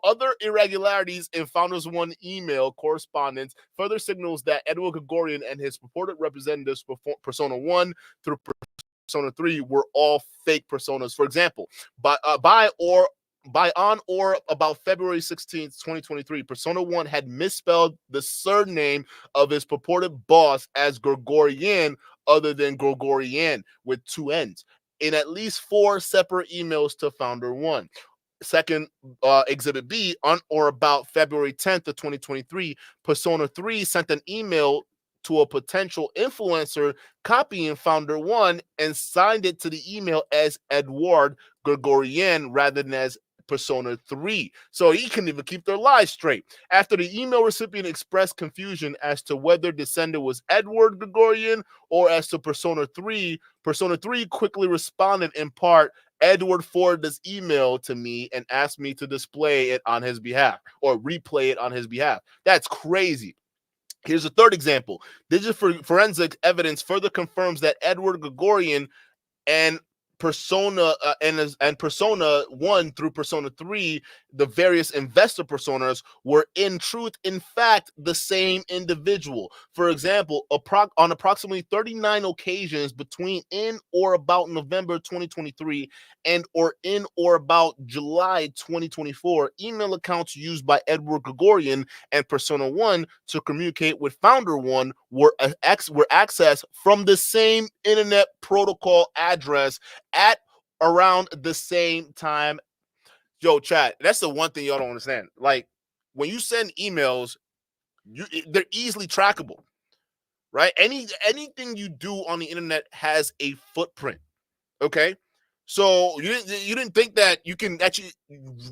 Other irregularities in Founders One email correspondence further signals that Edward Gregorian and his purported representatives for Persona 1 through Persona 3 were all fake personas. For example, by on or about February 16th, 2023, Persona 1 had misspelled the surname of his purported boss as Gregorian other than Gregorian with two N's in at least 4 separate emails to Founder 1. Second, Exhibit B, on or about February 10th of 2023, Persona 3 sent an email to a potential influencer copying Founder 1 and signed it to the email as Edward Gregorian rather than as Persona 3. So he couldn't even keep their lies straight. After the email recipient expressed confusion as to whether the sender was Edward Gregorian or as to Persona 3, Persona 3 quickly responded in part, Edward forwarded this email to me and asked me to display it on his behalf or replay it on his behalf. That's crazy. Here's a third example. Digital forensic evidence further confirms that Edward Gregorian and Persona and Persona 1 through Persona 3, the various investor personas, were in truth, in fact, the same individual. For example, on approximately 39 occasions between in or about November 2023 and or in or about July 2024, email accounts used by Edward Gregorian and Persona 1 to communicate with Founder 1 were accessed from the same internet protocol address at around the same time. Yo, chat, that's the one thing y'all don't understand. Like, when you send emails, they're easily trackable, right? Anything you do on the internet has a footprint, okay? So you didn't think that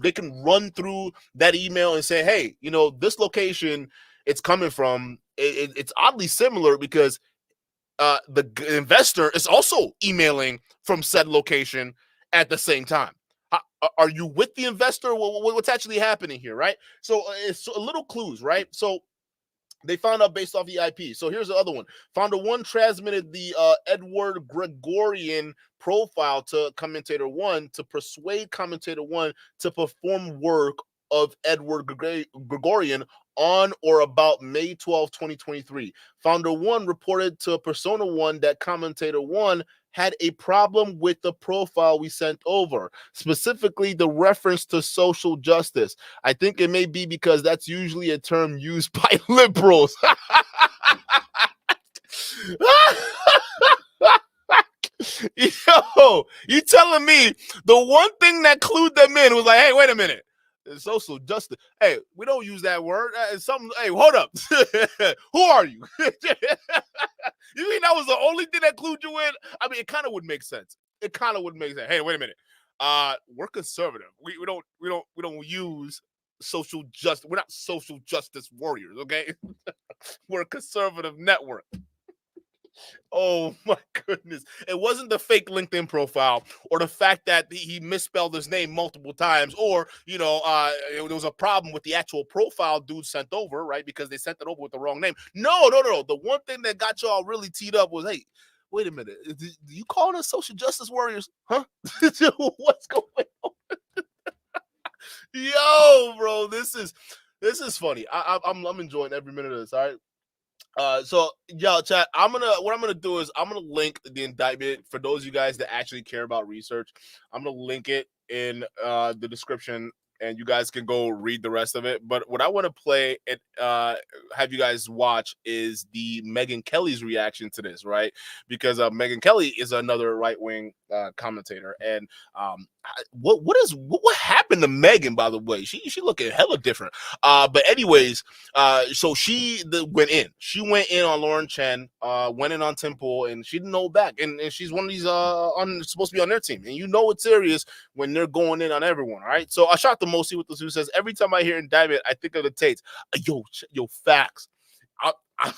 they can run through that email and say, hey, this location it's coming from, it's oddly similar because the investor is also emailing from said location at the same time. Are you with the investor? What's actually happening here, right? So it's a little clues, right? So they found out based off the IP. So here's the other one. Founder 1 transmitted the Edward Gregorian profile to Commentator 1 to persuade Commentator 1 to perform work of Edward Gregorian on or about May 12, 2023. Founder 1 reported to Persona 1 that Commentator 1 had a problem with the profile we sent over, specifically the reference to social justice. I think it may be because that's usually a term used by liberals. Yo, you telling me the one thing that clued them in was like, hey, wait a minute. Social justice. Hey, we don't use that word. Hey, hold up. Who are you? You think that was the only thing that clued you in? I mean, it kind of would make sense. Hey, wait a minute. We're conservative. We don't use social justice. We're not social justice warriors, okay? We're a conservative network. Oh my goodness. It wasn't the fake LinkedIn profile or the fact that he misspelled his name multiple times, or, there was a problem with the actual profile dude sent over, right? Because they sent it over with the wrong name. No. The one thing that got y'all really teed up was, hey, wait a minute. Do you calling us social justice warriors? Huh? What's going on? Yo, bro, this is funny. I'm enjoying every minute of this. All right. So yo, chat. What I'm gonna do is I'm gonna link the indictment for those of you guys that actually care about research. I'm gonna link it in the description, and you guys can go read the rest of it. But what I want to play and have you guys watch is the Megyn Kelly's reaction to this, right? Because Megyn Kelly is another right wing commentator, and what happened to Megyn, by the way? She looking hella different. But anyways, so she went in. She went in on Lauren Chen, went in on Tim Pool, and she didn't hold back. And she's one of these supposed to be on their team, and you know it's serious when they're going in on everyone. All right. So I shot the Mosi with this, who says every time I hear indictment, I think of the Tates. Yo, facts. I'm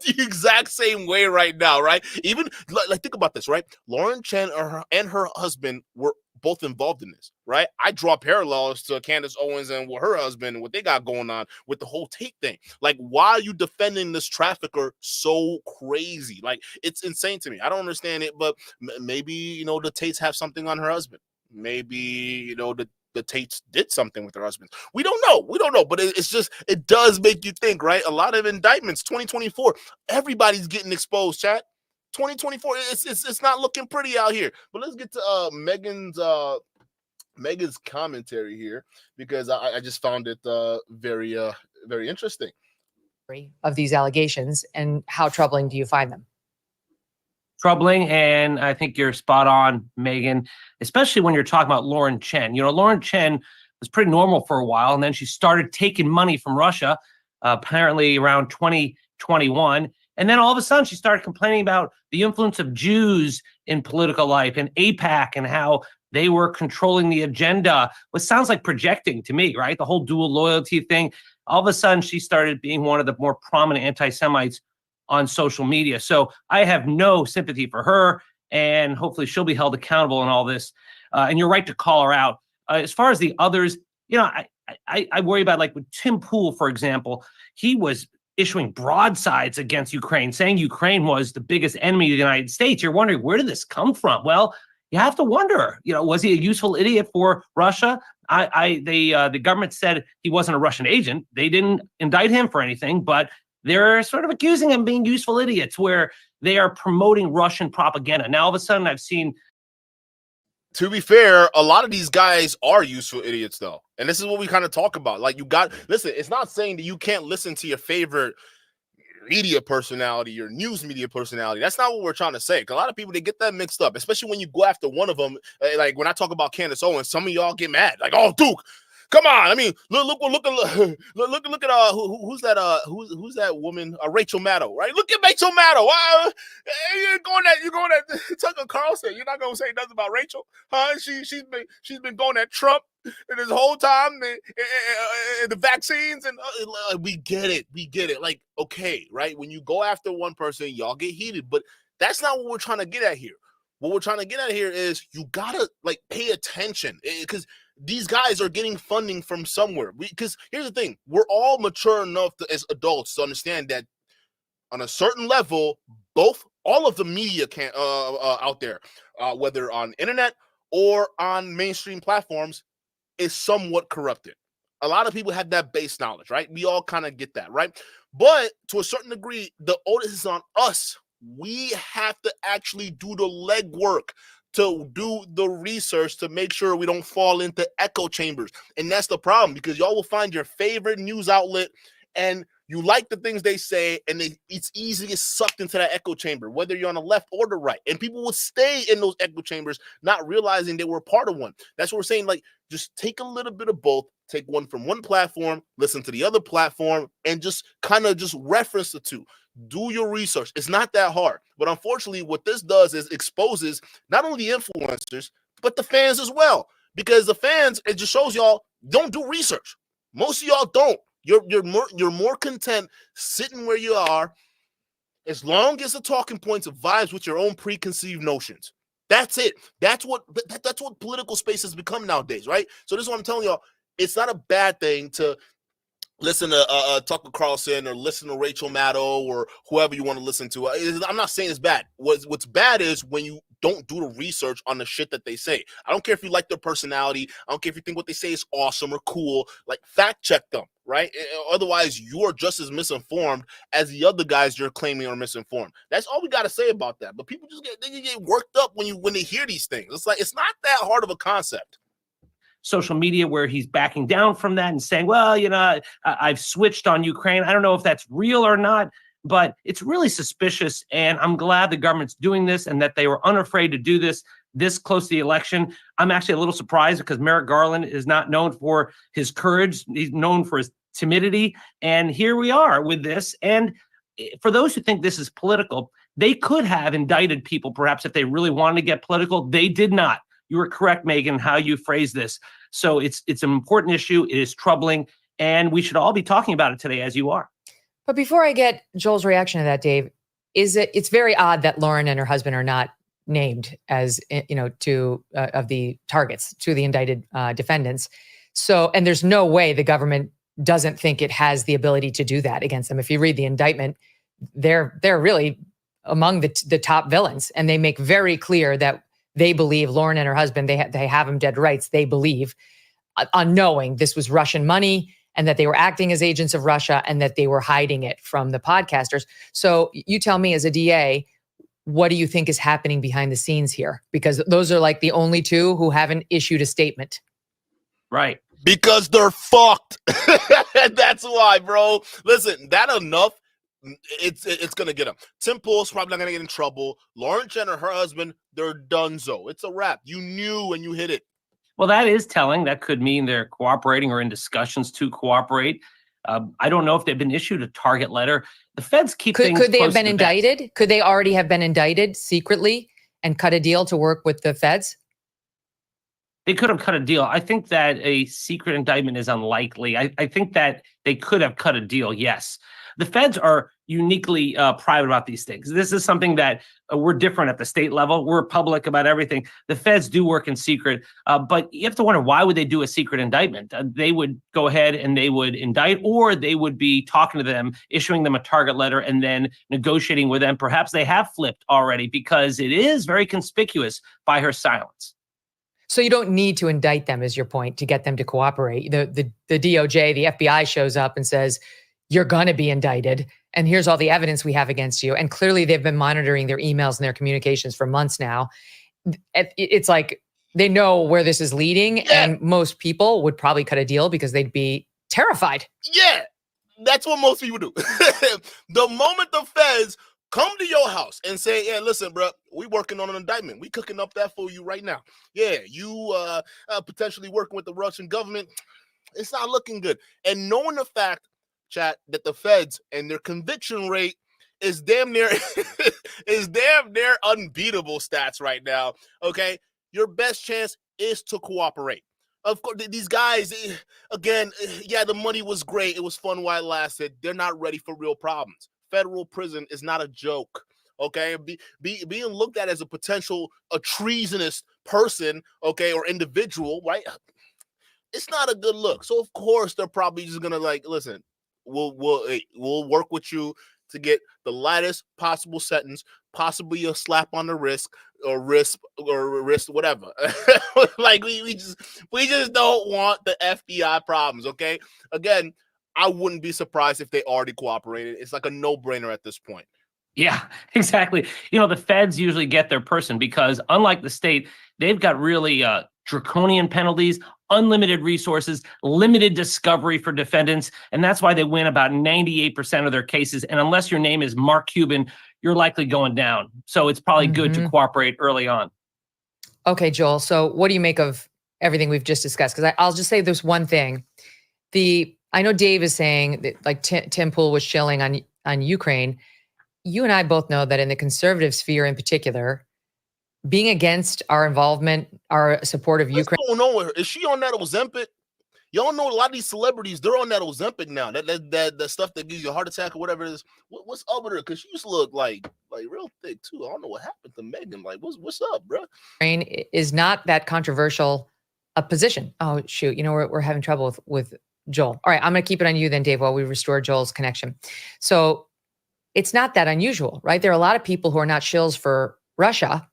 the exact same way right now, right? Even like think about this, right? Lauren Chen and her husband were both involved in this, right? I draw parallels to Candace Owens and with her husband and what they got going on with the whole Tate thing. Like, why are you defending this trafficker so crazy? Like, it's insane to me. I don't understand it, but maybe, the Tates have something on her husband. Maybe, the Tates did something with their husbands. We don't know, but it's just, it does make you think, right? A lot of indictments, 2024, everybody's getting exposed, chat. 2024, it's not looking pretty out here. But let's get to Megyn's commentary here, because I just found it very interesting. Of these allegations, and how troubling do you find them? Troubling, and I think you're spot on, Megyn, especially when you're talking about Lauren Chen. Lauren Chen was pretty normal for a while, and then she started taking money from Russia, apparently around 2021. And then all of a sudden, she started complaining about the influence of Jews in political life and AIPAC and how they were controlling the agenda, which sounds like projecting to me, right? The whole dual loyalty thing. All of a sudden, she started being one of the more prominent anti-Semites on social media. So I have no sympathy for her, and hopefully she'll be held accountable in all this. And you're right to call her out. As far as the others, I worry about, like with Tim Pool, for example, he was issuing broadsides against Ukraine, saying Ukraine was the biggest enemy of the United States. You're wondering, where did this come from? Well, you have to wonder, was he a useful idiot for Russia? The government said he wasn't a Russian agent. They didn't indict him for anything, but they're sort of accusing him of being useful idiots, where they are promoting Russian propaganda. Now, all of a sudden, I've seen. To be fair, a lot of these guys are useful idiots, though. And this is what we kind of talk about. Like, listen, it's not saying that you can't listen to your favorite media personality, your news media personality. That's not what we're trying to say. A lot of people, they get that mixed up, especially when you go after one of them. Like, when I talk about Candace Owens, some of y'all get mad. Like, oh, Duke, come on. I mean, look at who's that woman? Rachel Maddow, right? Look at Rachel Maddow. You're going at Tucker Carlson. You're not gonna say nothing about Rachel, huh? She's been going at Trump this whole time, the vaccines, and we get it. Like, okay, right? When you go after one person, y'all get heated, but that's not what we're trying to get at here. What we're trying to get at here is you gotta pay attention, because these guys are getting funding from somewhere. Because here's the thing, we're all mature enough as adults to understand that on a certain level, all of the media out there, whether on internet or on mainstream platforms, is somewhat corrupted. A lot of people have that base knowledge, right? We all kind of get that, right? But to a certain degree, the onus is on us. We have to actually do the legwork, to do the research, to make sure we don't fall into echo chambers. And that's the problem, because y'all will find your favorite news outlet and you like the things they say, and it's easy to get sucked into that echo chamber, whether you're on the left or the right. And people will stay in those echo chambers, not realizing they were part of one. That's what we're saying. Like, just take a little bit of both. Take one from one platform, listen to the other platform, and just kind of just reference the two. Do your research. It's not that hard. But unfortunately, what this does is exposes not only the influencers, but the fans as well. Because the fans, it just shows y'all don't do research. Most of y'all don't. You're more content sitting where you are, As long as the talking points vibes with your own preconceived notions. That's it. That's what political space has become nowadays, right? So this is what I'm telling y'all. It's not a bad thing to listen to Tucker Carlson or listen to Rachel Maddow or whoever you want to listen to. I'm not saying it's bad. What's bad is when you don't do the research on the shit that they say. I don't care if you like their personality. I don't care if you think what they say is awesome or cool. Like, fact check them, right? Otherwise, you are just as misinformed as the other guys you're claiming are misinformed. That's all we got to say about that. But people just get worked up when they hear these things. It's like, it's not that hard of a concept. Social media where he's backing down from that and saying, well, I've switched on Ukraine. I don't know if that's real or not, but it's really suspicious. And I'm glad the government's doing this and that they were unafraid to do this close to the election. I'm actually a little surprised because Merrick Garland is not known for his courage. He's known for his timidity. And here we are with this. And for those who think this is political, they could have indicted people, perhaps if they really wanted to get political. They did not. You were correct, Megyn, how you phrased this. So it's an important issue. It is troubling, and we should all be talking about it today, as you are. But before I get Joel's reaction to that, Dave, it's very odd that Lauren and her husband are not named as of the targets, to the indicted defendants. So, and there's no way the government doesn't think it has the ability to do that against them. If you read the indictment, they're really among the top villains, and they make very clear that they believe Lauren and her husband, they have them dead rights. They believe, unknowing this was Russian money and that they were acting as agents of Russia and that they were hiding it from the podcasters. So you tell me, as a DA, what do you think is happening behind the scenes here? Because those are like the only two who haven't issued a statement. Right. Because they're fucked. That's why, bro. Listen, that enough. It's gonna get them. Tim Pool's probably not gonna get in trouble. Lauren Chen or her husband, they're donezo. It's a wrap. You knew when you hit it. Well, that is telling. That could mean they're cooperating or in discussions to cooperate. I don't know if they've been issued a target letter. The feds keep things. Could they have close been to the vest. indicted? Could they already have been indicted secretly and cut a deal to work with the feds? They could have cut a deal. I think that a secret indictment is unlikely. I think that they could have cut a deal, yes. The feds are uniquely private about these things. This is something that we're different at the state level. We're public about everything. The feds do work in secret, but you have to wonder, why would they do a secret indictment? They would go ahead and they would indict, or they would be talking to them, issuing them a target letter, and then negotiating with them. Perhaps they have flipped already, because it is very conspicuous by her silence. So you don't need to indict them, is your point, to get them to cooperate. The DOJ, the FBI shows up and says, you're going to be indicted, and here's all the evidence we have against you. And clearly they've been monitoring their emails and their communications for months now. It's like they know where this is leading, and most people would probably cut a deal because they'd be terrified. Yeah, that's what most people do. The moment the feds come to your house and say, yeah, listen, bro, we working on an indictment. We cooking up that for you right now. Yeah, you potentially working with the Russian government. It's not looking good. And knowing the fact, chat, that the feds and their conviction rate is damn near unbeatable stats right now. Okay, your best chance is to cooperate. Of course, these guys, again, yeah, the money was great. It was fun while it lasted. They're not ready for real problems. Federal prison is not a joke. Okay, being looked at as a treasonous person, okay, or individual, right? It's not a good look. So of course they're probably just gonna listen. We'll work with you to get the lightest possible sentence, possibly a slap on the wrist, whatever. we just don't want the FBI problems. Okay, again, I wouldn't be surprised if they already cooperated. It's like a no-brainer at this point. Yeah, exactly. The feds usually get their person because, unlike the state, they've got really draconian penalties, unlimited resources, limited discovery for defendants, and that's why they win about 98% of their cases. And unless your name is Mark Cuban, you're likely going down. So it's probably good to cooperate early on. Okay, Joel. So what do you make of everything we've just discussed? Because I'll just say there's one thing. I know Dave is saying that Tim Pool was shilling on Ukraine. You and I both know that in the conservative sphere in particular, being against our involvement, our support of Ukraine. What's going on with her? Is she on that Ozempic? Y'all know a lot of these celebrities, they're on that Ozempic now. That stuff that gives you a heart attack or whatever it is. What's up with her? Because she used to look like real thick too. I don't know what happened to Megyn. Like, what's up, bro? Ukraine is not that controversial a position. Oh, shoot. You know, we're having trouble with Joel. All right, I'm going to keep it on you then, Dave, while we restore Joel's connection. So it's not that unusual, right? There are a lot of people who are not shills for Russia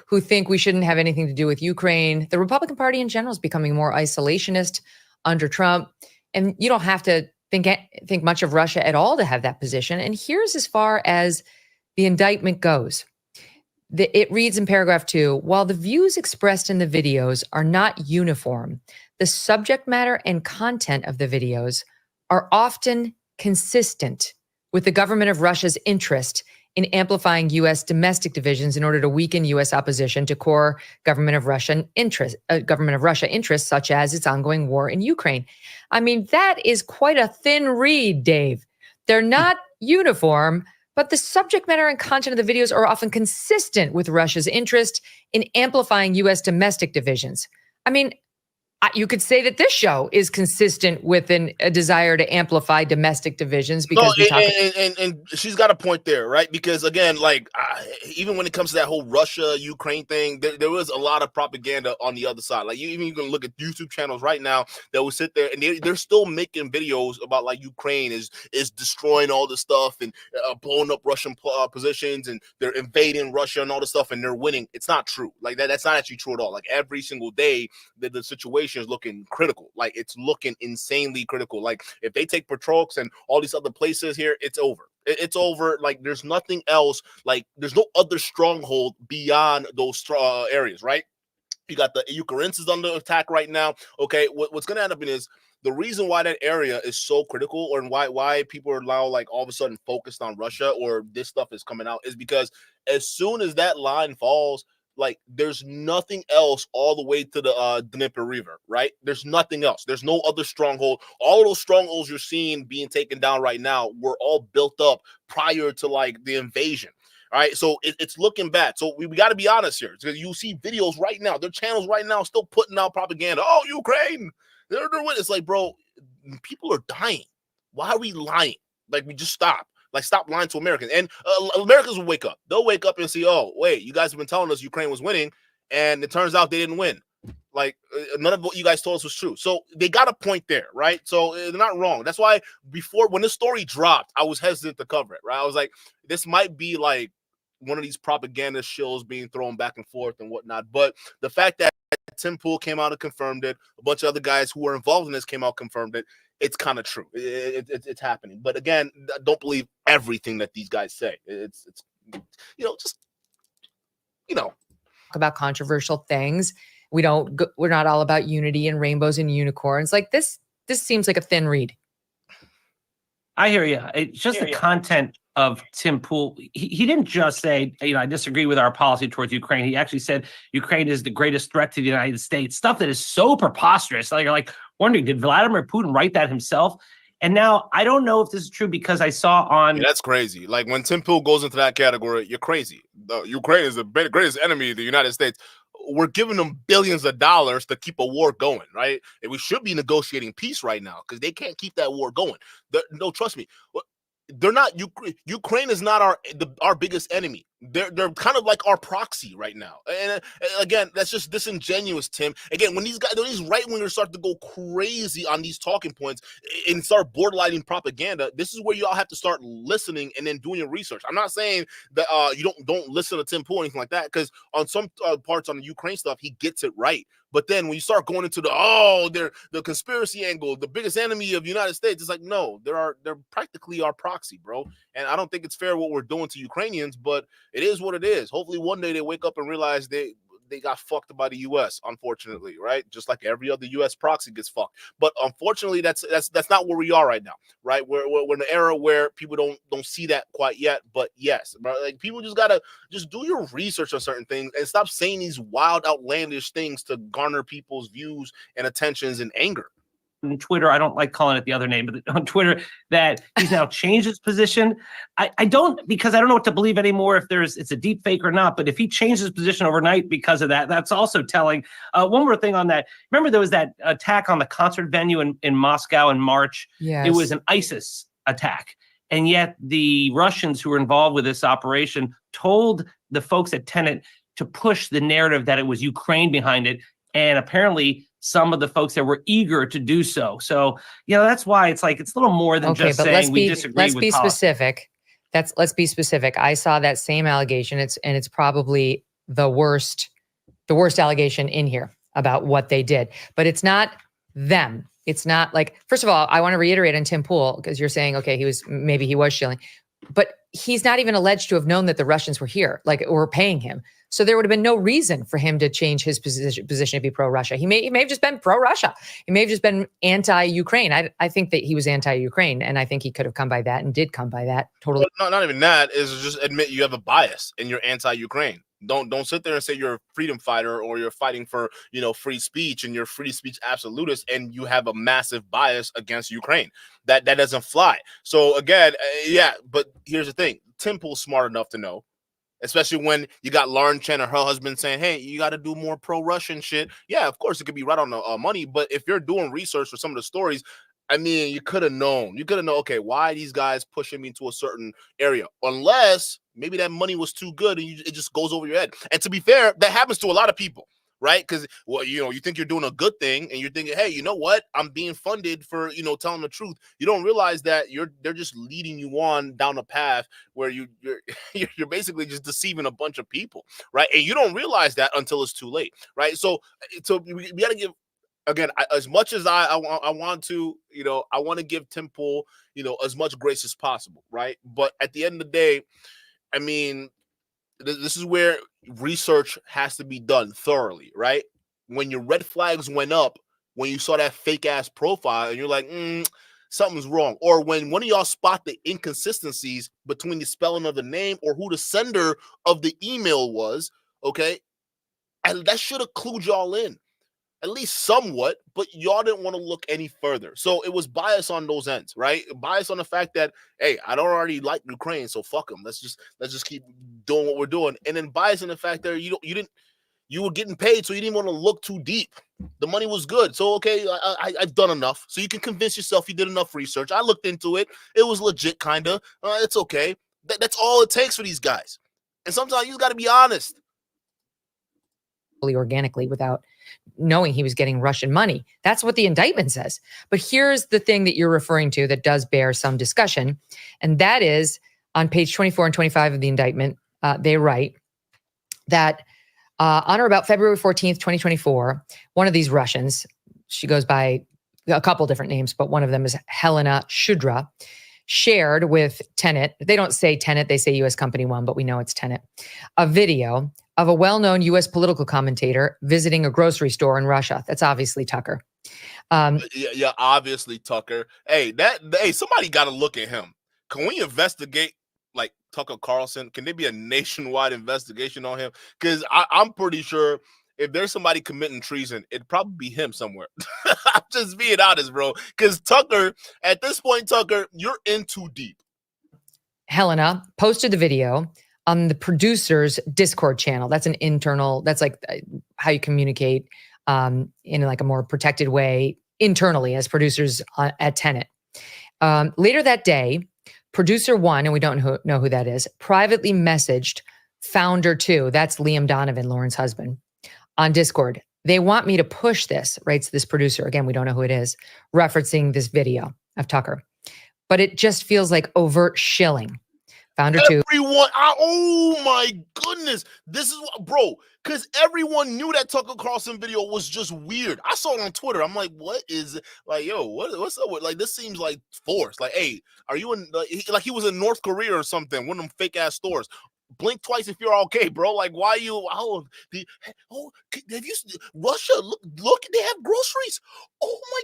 who think we shouldn't have anything to do with Ukraine. The Republican Party in general is becoming more isolationist under Trump. And you don't have to think much of Russia at all to have that position. And here's as far as the indictment goes. It reads in paragraph 2, while the views expressed in the videos are not uniform, the subject matter and content of the videos are often consistent with the government of Russia's interest in amplifying U.S. domestic divisions in order to weaken U.S. opposition to core government of Russia interests, such as its ongoing war in Ukraine. I mean, that is quite a thin read, Dave. They're not uniform, but the subject matter and content of the videos are often consistent with Russia's interest in amplifying U.S. domestic divisions. I mean, you could say that this show is consistent with a desire to amplify domestic divisions because and she's got a point there, right? Because again, like even when it comes to that whole Russia-Ukraine thing, there was a lot of propaganda on the other side. Like you can look at YouTube channels right now that will sit there and they're still making videos about like Ukraine is destroying all this stuff and blowing up Russian positions and they're invading Russia and all this stuff and they're winning. It's not true. Like that's not actually true at all. Like every single day the situation is looking critical. Like it's looking insanely critical. Like if they take Petrox and all these other places here, it's over. It's over. Like there's nothing else. Like there's no other stronghold beyond those areas, right? You got the Ukrainians is under attack right now. Okay, what's going to end up in is the reason why that area is so critical, or why people are now like all of a sudden focused on Russia or this stuff is coming out, is because as soon as that line falls, like there's nothing else all the way to the Dnieper River, right? There's nothing else. There's no other stronghold. All of those strongholds you're seeing being taken down right now were all built up prior to like the invasion. All right, so it's looking bad. So we got to be honest here, because you see videos right now, their channels right now still putting out propaganda. Oh, Ukraine, they're with. It's like, bro, people are dying. Why are we lying? Like, we just stop. Like, stop lying to Americans. And Americans will wake up. They'll wake up and see, oh, wait, you guys have been telling us Ukraine was winning, and it turns out they didn't win. Like, none of what you guys told us was true. So they got a point there, right? So they're not wrong. That's why before, when this story dropped, I was hesitant to cover it, right? I was like, this might be like one of these propaganda shills being thrown back and forth and whatnot. But the fact that Tim Pool came out and confirmed it, a bunch of other guys who were involved in this came out and confirmed it, it's kind of true. It's happening. But again, don't believe everything that these guys say. It's just about controversial things. We're not all about unity and rainbows and unicorns. Like this seems like a thin read. I hear you. It's just the content of Tim Pool. He didn't just say, I disagree with our policy towards Ukraine. He actually said Ukraine is the greatest threat to the United States. Stuff that is so preposterous. Like, you're like wondering, did Vladimir Putin write that himself? And now I don't know if this is true because I saw on... Yeah, that's crazy. Like when Tim Pool goes into that category, you're crazy. Ukraine is the greatest enemy of the United States. We're giving them billions of dollars to keep a war going, right? And we should be negotiating peace right now because they can't keep that war going. No, trust me. They're not. Ukraine is not our biggest enemy. They're kind of like our proxy right now. And again, that's just disingenuous, Tim. Again, when these right wingers start to go crazy on these talking points and start borderlining propaganda, this is where you all have to start listening and then doing your research. I'm not saying that you don't listen to Tim Pool or anything like that, because on some parts on the Ukraine stuff, he gets it right. But then when you start going into they're the conspiracy angle, the biggest enemy of the United States, it's like, no, they're practically our proxy, bro. And I don't think it's fair what we're doing to Ukrainians, but it is what it is. Hopefully one day they wake up and realize they got fucked by the U.S., unfortunately, right? Just like every other U.S. proxy gets fucked. But unfortunately, that's not where we are right now, right? We're in an era where people don't see that quite yet. But yes, bro, like people just gotta just do your research on certain things and stop saying these wild, outlandish things to garner people's views and attentions and anger. on Twitter, I don't like calling it the other name, but on Twitter, that he's now changed his position. I don't, because I don't know what to believe anymore if it's a deep fake or not, but if he changed his position overnight because of that, that's also telling. One more thing on that. Remember there was that attack on the concert venue in Moscow in March? Yes. It was an ISIS attack. And yet the Russians who were involved with this operation told the folks at Tenet to push the narrative that it was Ukraine behind it. And apparently some of the folks that were eager to do so. So, that's why it's like, it's a little more than just saying we disagree with Let's be specific. Let's be specific. I saw that same allegation. It's probably the worst allegation in here about what they did, but it's not them. It's not like, first of all, I want to reiterate on Tim Pool, because you're saying, okay, maybe he was shilling, but he's not even alleged to have known that the Russians were here, or paying him. So there would have been no reason for him to change his position to be pro-Russia. He may have just been pro-Russia. He may have just been anti-Ukraine. I think that he was anti-Ukraine, and I think he could have come by that and did come by that. Totally. Well, not even that, is just admit you have a bias and you're anti-Ukraine. Don't sit there and say you're a freedom fighter or you're fighting for, free speech and you're free speech absolutist and you have a massive bias against Ukraine. That doesn't fly. So again, but here's the thing. Tim Pool's smart enough to know, especially when you got Lauren Chen and her husband saying, hey, you got to do more pro-Russian shit. Yeah, of course, it could be right on the money. But if you're doing research for some of the stories, I mean, you could have known. You could have known, okay, why are these guys pushing me into a certain area? Unless maybe that money was too good and it just goes over your head. And to be fair, that happens to a lot of people, right? Because, you think you're doing a good thing and you're thinking, hey, you know what? I'm being funded for, telling the truth. You don't realize that they're just leading you on down a path where you're basically just deceiving a bunch of people, right? And you don't realize that until it's too late, right? So we got to give. Again, as much as I want to, I want to give Tim Pool, as much grace as possible, right? But at the end of the day, I mean, this is where research has to be done thoroughly, right? When your red flags went up, when you saw that fake ass profile and you're like, something's wrong. Or when one of y'all spot the inconsistencies between the spelling of the name or who the sender of the email was, okay? And that should have clued y'all in. At least somewhat, but y'all didn't want to look any further. So it was bias on those ends, right? Bias on the fact that, hey, I don't already like Ukraine, so fuck them. Let's just keep doing what we're doing. And then bias on the fact that you were getting paid, so you didn't want to look too deep. The money was good. So, okay, I've done enough. So you can convince yourself you did enough research. I looked into it. It was legit, kind of. It's okay. That's all it takes for these guys. And sometimes you got to be honest. Organically without knowing he was getting Russian money. That's what the indictment says. But here's the thing that you're referring to that does bear some discussion. And that is on page 24 and 25 of the indictment, they write that on or about February 14th, 2024, one of these Russians, she goes by a couple different names, but one of them is Elena Shudra, shared with Tenet. They don't say Tenet, they say U.S. Company One, but we know it's Tenet. A video of a well-known U.S. political commentator visiting a grocery store in Russia. That's obviously Tucker. Yeah, obviously Tucker. Hey, somebody got to look at him. Can we investigate like Tucker Carlson? Can there be a nationwide investigation on him? Because I'm pretty sure if there's somebody committing treason, it'd probably be him somewhere. I'm just being honest, bro. Because Tucker, at this point, Tucker, you're in too deep. Helena posted the video on the producer's Discord channel. That's an internal, that's like how you communicate in like a more protected way internally as producers at Tenet. Later that day, producer one, and we don't know who that is, privately messaged founder two, that's Liam Donovan, Lauren's husband, on Discord. They want me to push this, writes this producer. Again, we don't know who it is, referencing this video of Tucker. But it just feels like overt shilling. Founder two. Everyone, oh my goodness. This is what, bro, because everyone knew that Tucker Carlson video was just weird. I saw it on Twitter. I'm like, what is, like, yo, what's up with, like, this seems like forced. Like, hey, are you in, like he was in North Korea or something, one of them fake ass stores. Blink twice if you're okay, bro. Like, why you? Have you? Russia? Look, they have groceries. Oh my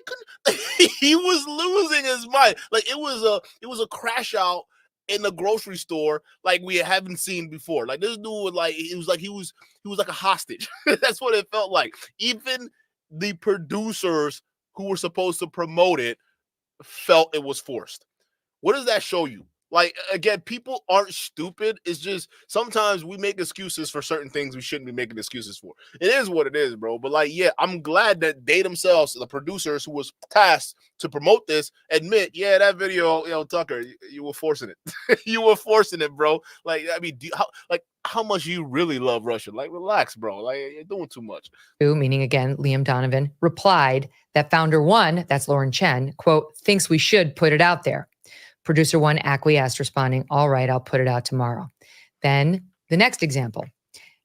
goodness, he was losing his mind. Like it was a crash out in the grocery store, like we haven't seen before. Like this dude was like, he was like a hostage. That's what it felt like. Even the producers who were supposed to promote it felt it was forced. What does that show you? Like, again, people aren't stupid. It's just sometimes we make excuses for certain things we shouldn't be making excuses for. It is what it is, bro. But, like, yeah, I'm glad that they themselves, the producers who was tasked to promote this, admit, yeah, that video, Tucker, you were forcing it. You were forcing it, bro. Like, I mean, how much you really love Russia? Like, relax, bro. Like, you're doing too much. Meaning, again, Liam Donovan, replied that founder one, that's Lauren Chen, quote, thinks we should put it out there. Producer one acquiesced, responding, all right, I'll put it out tomorrow. Then the next example.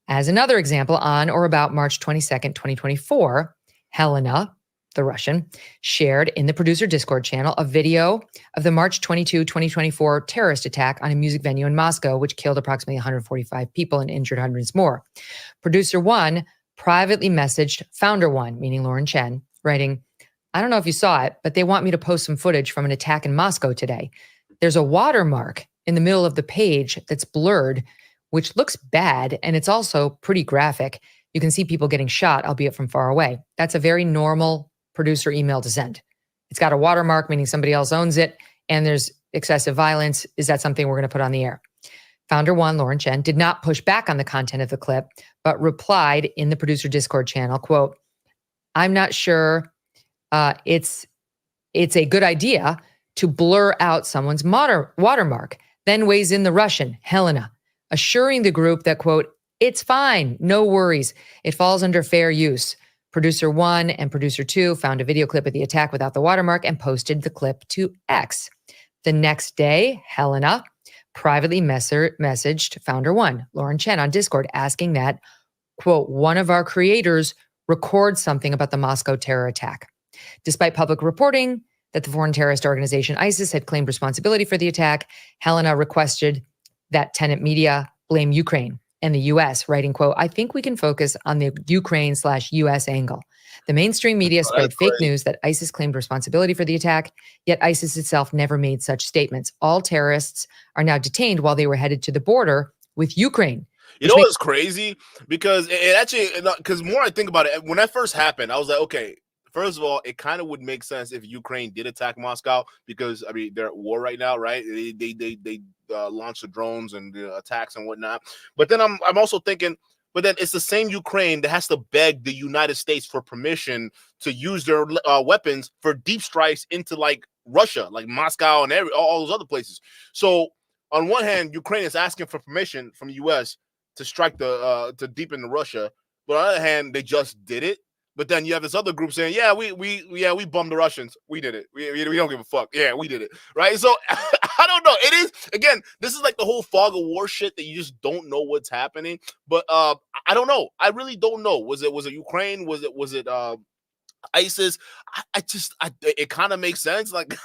As another example, on or about March 22nd, 2024, Helena, the Russian, shared in the producer Discord channel a video of the March 22, 2024 terrorist attack on a music venue in Moscow, which killed approximately 145 people and injured hundreds more. Producer one privately messaged founder one, meaning Lauren Chen, writing, I don't know if you saw it, but they want me to post some footage from an attack in Moscow today. There's a watermark in the middle of the page that's blurred, which looks bad, and it's also pretty graphic. You can see people getting shot, albeit from far away. That's a very normal producer email to send. It's got a watermark, meaning somebody else owns it, and there's excessive violence. Is that something we're going to put on the air? Founder one, Lauren Chen, did not push back on the content of the clip, but replied in the producer Discord channel, quote, I'm not sure it's a good idea to blur out someone's watermark. Then weighs in the Russian, Helena, assuring the group that, quote, it's fine, no worries. It falls under fair use. Producer one and producer two found a video clip of the attack without the watermark and posted the clip to X. The next day, Helena privately messaged founder one, Lauren Chen, on Discord, asking that, quote, one of our creators record something about the Moscow terror attack. Despite public reporting that the foreign terrorist organization ISIS had claimed responsibility for the attack, Helena requested that Tenet Media blame Ukraine and the U.S., writing, quote, I think we can focus on the Ukraine/U.S. angle. The mainstream media spread fake news that ISIS claimed responsibility for the attack, yet ISIS itself never made such statements. All terrorists are now detained while they were headed to the border with Ukraine. You know what's crazy? Because it actually, because more I think about it, when that first happened, I was like, okay, first of all, it kind of would make sense if Ukraine did attack Moscow because, I mean, they're at war right now, right? They launched the drones and the attacks and whatnot. But then I'm also thinking, but then it's the same Ukraine that has to beg the United States for permission to use their weapons for deep strikes into like Russia, like Moscow and all those other places. So on one hand, Ukraine is asking for permission from the U.S. to strike to deep into Russia, but on the other hand, they just did it. But then you have this other group saying, "Yeah, we bummed the Russians. We did it. We don't give a fuck. Yeah, we did it." Right? So I don't know. It is, again, this is like the whole fog of war shit that you just don't know what's happening. But I don't know. I really don't know. Was it Ukraine? Was it ISIS? It kind of makes sense. Like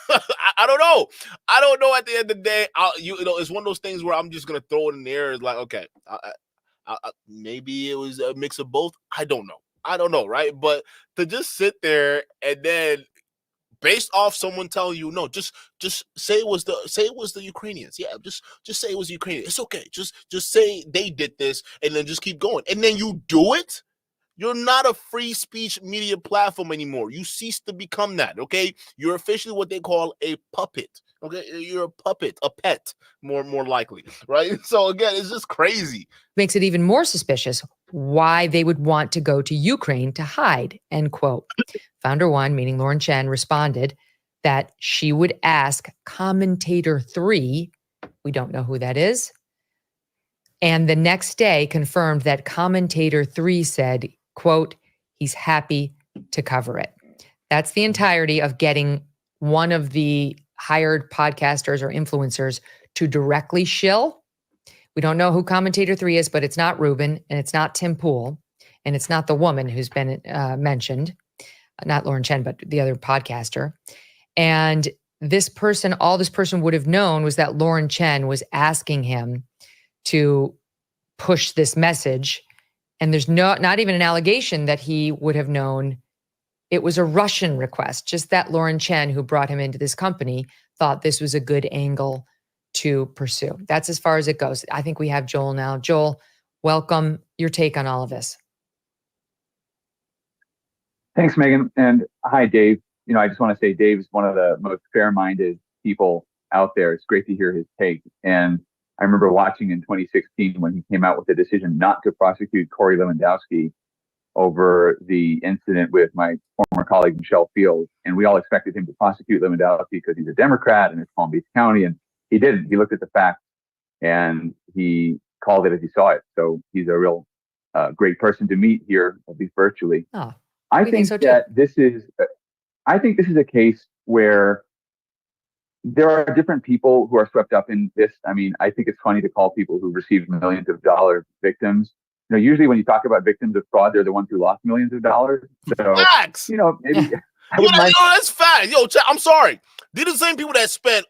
I don't know. I don't know. At the end of the day, it's one of those things where I'm just gonna throw it in the air. It's like, okay, maybe it was a mix of both. I don't know, right? But to just sit there and then, based off someone telling you, no, just say it was the Ukrainians. Yeah, just say it was Ukrainians. It's okay. Just say they did this, and then just keep going. And then you do it. You're not a free speech media platform anymore. You cease to become that. Okay, you're officially what they call a puppet. Okay, you're a puppet, a pet, more likely, right? So again, it's just crazy. Makes it even more suspicious why they would want to go to Ukraine to hide, end quote. Founder one, meaning Lauren Chen, responded that she would ask commentator three, we don't know who that is, and the next day confirmed that commentator three said, quote, he's happy to cover it. That's the entirety of getting one of the hired podcasters or influencers to directly shill. We don't know who commentator three is, but it's not Ruben and it's not Tim Pool and it's not the woman who's been mentioned, not Lauren Chen, but the other podcaster. And this person, all this person would have known was that Lauren Chen was asking him to push this message. And there's not even an allegation that he would have known it was a Russian request, just that Lauren Chen, who brought him into this company, thought this was a good angle to pursue. That's as far as it goes. I think we have Joel now. Joel, welcome. Your take on all of this. Thanks, Megan. And hi, Dave. I just want to say Dave's one of the most fair-minded people out there. It's great to hear his take. And I remember watching in 2016 when he came out with the decision not to prosecute Corey Lewandowski over the incident with my former colleague, Michelle Fields. And we all expected him to prosecute Lewandowski because he's a Democrat and it's Palm Beach County. And he didn't. He looked at the facts and he called it as he saw it. So he's a real great person to meet here, at least virtually. Oh, I think so that this is a case where there are different people who are swept up in this. I mean, I think it's funny to call people who received millions of dollars victims. Usually when you talk about victims of fraud, they're the ones who lost millions of dollars. So, Facts. Maybe that's fact. Yo, I'm sorry. These are the same people that spent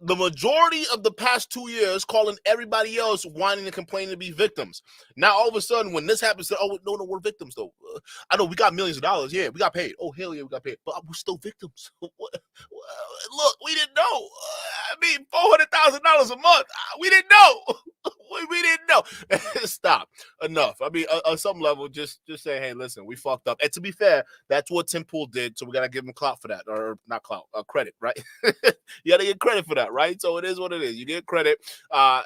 the majority of the past 2 years calling everybody else whining and complaining to be victims. Now, all of a sudden, when this happens, oh, no, we're victims, though. I know we got millions of dollars. Yeah, we got paid. Oh, hell yeah, we got paid. But we're still victims. Look, we didn't know. $400,000 a month. We didn't know. We didn't know. Stop. Enough. I mean, on some level, just say, hey, listen, we fucked up. And to be fair, that's what Tim Pool did. So we got to give him clout for that. Or not clout, credit, right? You got to get credit for that, right? So it is what it is. You get credit.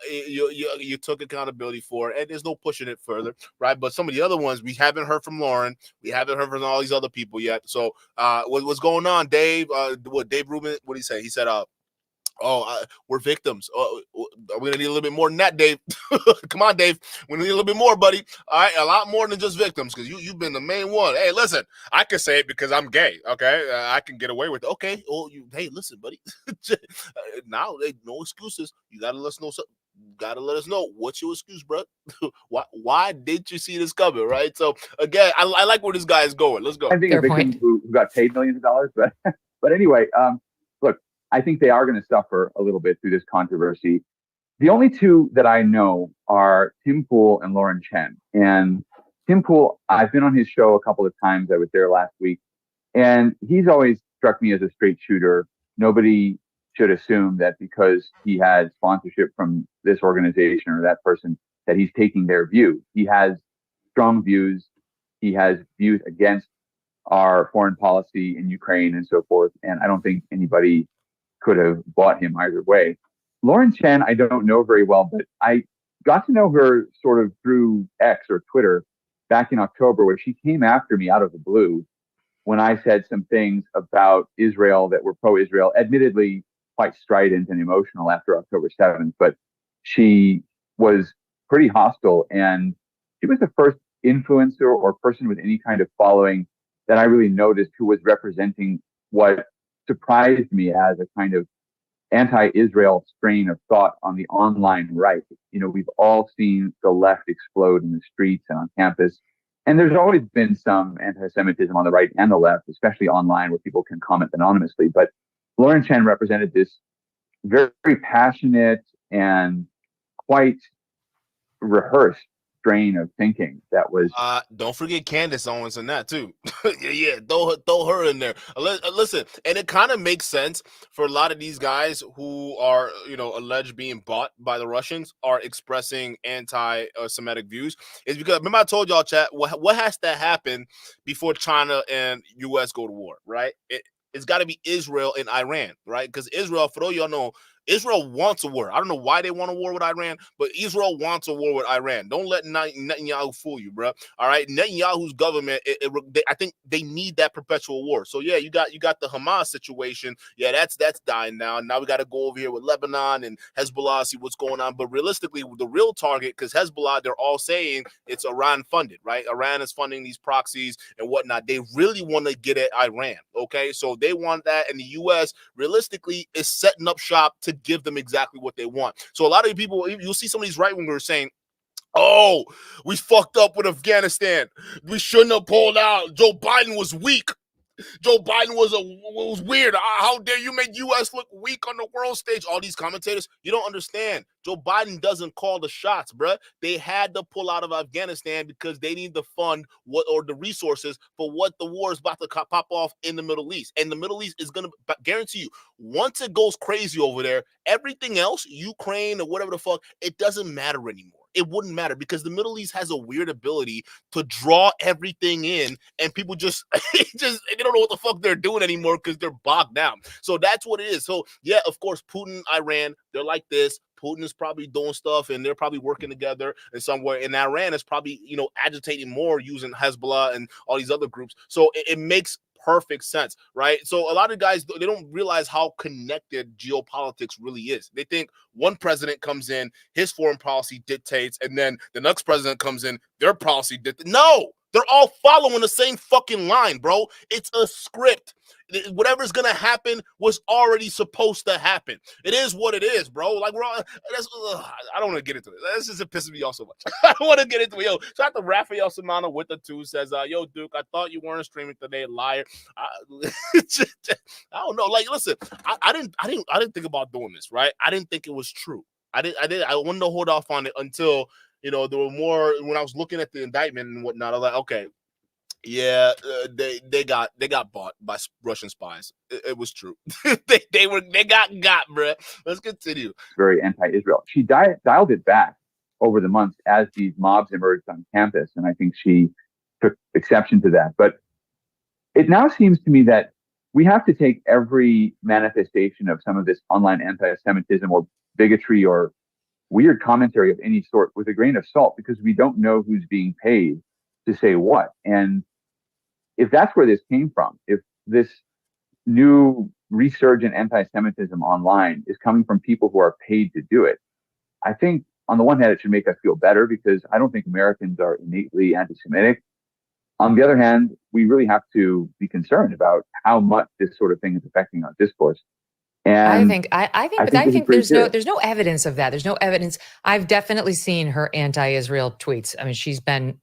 You took accountability for it. And there's no pushing it further, right? But some of the other ones, we haven't heard from Lauren. We haven't heard from all these other people yet. So what's going on, Dave? Dave Rubin, what did he say? He said, we're victims. We're going to need a little bit more than that, Dave. Come on, Dave. We need a little bit more, buddy. All right, a lot more than just victims because you've been the main one. Hey, listen, I can say it because I'm gay, okay? I can get away with it. Okay, hey, listen, buddy. Now, no excuses. You got to let us know something. Got to let us know what's your excuse, bro. Why didn't you see this coming, right? So, again, I like where this guy is going. Let's go. I think a victim who got paid millions of dollars, but anyway, look, I think they are going to suffer a little bit through this controversy. The only two that I know are Tim Pool and Lauren Chen. And Tim Pool, I've been on his show a couple of times. I was there last week. And he's always struck me as a straight shooter. Nobody should assume that because he had sponsorship from this organization or that person that he's taking their view. He has strong views. He has views against our foreign policy in Ukraine and so forth. And I don't think anybody could have bought him either way. Lauren Chen, I don't know very well, but I got to know her sort of through X or Twitter back in October, where she came after me out of the blue when I said some things about Israel that were pro-Israel, admittedly quite strident and emotional after October 7th, but she was pretty hostile. And she was the first influencer or person with any kind of following that I really noticed who was representing what surprised me as a kind of anti-Israel strain of thought on the online right. We've all seen the left explode in the streets and on campus. And there's always been some anti-Semitism on the right and the left, especially online where people can comment anonymously. But Lauren Chen represented this very, very passionate and quite rehearsed strain of thinking that was. Don't forget Candace Owens in that too. yeah, throw her in there. Listen, and it kind of makes sense for a lot of these guys who are, alleged being bought by the Russians are expressing anti-Semitic views. Is because remember I told y'all, chat, what has to happen before China and U.S. go to war, right? It's got to be Israel and Iran, right? Because Israel, for all y'all know, Israel wants a war. I don't know why they want a war with Iran, but Israel wants a war with Iran. Don't let Netanyahu fool you, bro. All right, Netanyahu's government, I think they need that perpetual war. So yeah, you got the Hamas situation. Yeah, that's dying now. Now we got to go over here with Lebanon and Hezbollah, see what's going on. But realistically, the real target, because Hezbollah, they're all saying it's Iran funded, right? Iran is funding these proxies and whatnot. They really want to get at Iran. Okay, so they want that, and the U.S. realistically is setting up shop to give them exactly what they want. So a lot of people, you'll see some of these right-wingers saying, oh, we fucked up with Afghanistan. We shouldn't have pulled out. Joe Biden was weak. Joe Biden was weird. How dare you make U.S. look weak on the world stage? All these commentators, you don't understand. Joe Biden doesn't call the shots, bruh. They had to pull out of Afghanistan because they need the fund or the resources for what the war is about to pop off in the Middle East. And the Middle East is going to guarantee you, once it goes crazy over there, everything else, Ukraine or whatever the fuck, it doesn't matter anymore. it wouldn't matter, because the Middle East has a weird ability to draw everything in, and people just they don't know what the fuck they're doing anymore because they're bogged down. So that's what it is. So yeah, of course, Putin, Iran, they're like this. Putin is probably doing stuff, and they're probably working together in somewhere. And Iran is probably, agitating more using Hezbollah and all these other groups. So it makes perfect sense, right? So a lot of guys, they don't realize how connected geopolitics really is. They think one president comes in, his foreign policy dictates, and then the next president comes in, their policy dictates. No, they're all following the same fucking line, bro. It's a script. Whatever's gonna happen was already supposed to happen. It is what it is, bro. Like, I don't want to get into it. This just pisses me off so much. I don't want to get into it. Yo, shout out to Raphael Samana with the 2 says, yo, Duke, I thought you weren't streaming today, liar. I don't know. Like, listen, I didn't think about doing this, right? I didn't think it was true. I wanted to hold off on it until, there were more. When I was looking at the indictment and whatnot, I was like, okay. Yeah, they got bought by Russian spies. It was true. they got, bro. Let's continue. Very anti-Israel. She dialed it back over the months as these mobs emerged on campus, and I think she took exception to that. But it now seems to me that we have to take every manifestation of some of this online anti-Semitism or bigotry or weird commentary of any sort with a grain of salt, because we don't know who's being paid to say what. And if that's where this came from, if this new resurgent anti-Semitism online is coming from people who are paid to do it, I think on the one hand, it should make us feel better, because I don't think Americans are innately anti-Semitic. On the other hand, we really have to be concerned about how much this sort of thing is affecting our discourse. And I think there's no evidence of that. There's no evidence. I've definitely seen her anti-Israel tweets. I mean, she's been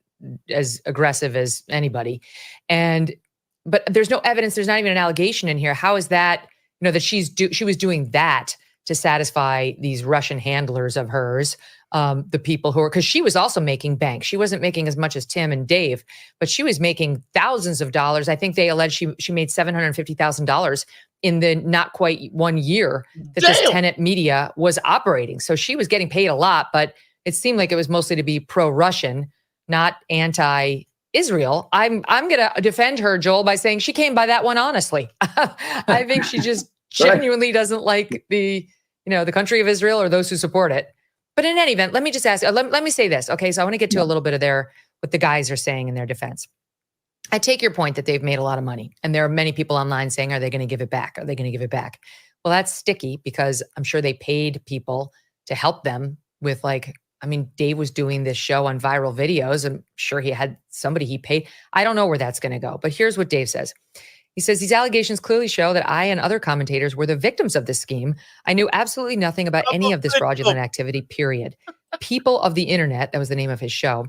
as aggressive as anybody, but there's no evidence. There's not even an allegation in here. How is that? That she was doing that to satisfy these Russian handlers of hers, the people who are, because she was also making bank. She wasn't making as much as Tim and Dave, but she was making thousands of dollars. I think they allege she made $750,000 in the not quite 1 year that this Tenet Media was operating. So she was getting paid a lot, but it seemed like it was mostly to be pro-Russian, not anti-Israel. I'm going to defend her, Joel, by saying she came by that one honestly. I think she just genuinely doesn't like the country of Israel or those who support it. But in any event, let me just ask, let me say this. Okay, so I want to get to a little bit of what the guys are saying in their defense. I take your point that they've made a lot of money, and there are many people online saying, are they going to give it back? Are they going to give it back? Well, that's sticky, because I'm sure they paid people to help them with, Dave was doing this show on viral videos. I'm sure he had somebody he paid. I don't know where that's going to go, but here's what Dave says. He says, these allegations clearly show that I and other commentators were the victims of this scheme. I knew absolutely nothing about any of this fraudulent activity, period. People of the Internet, that was the name of his show,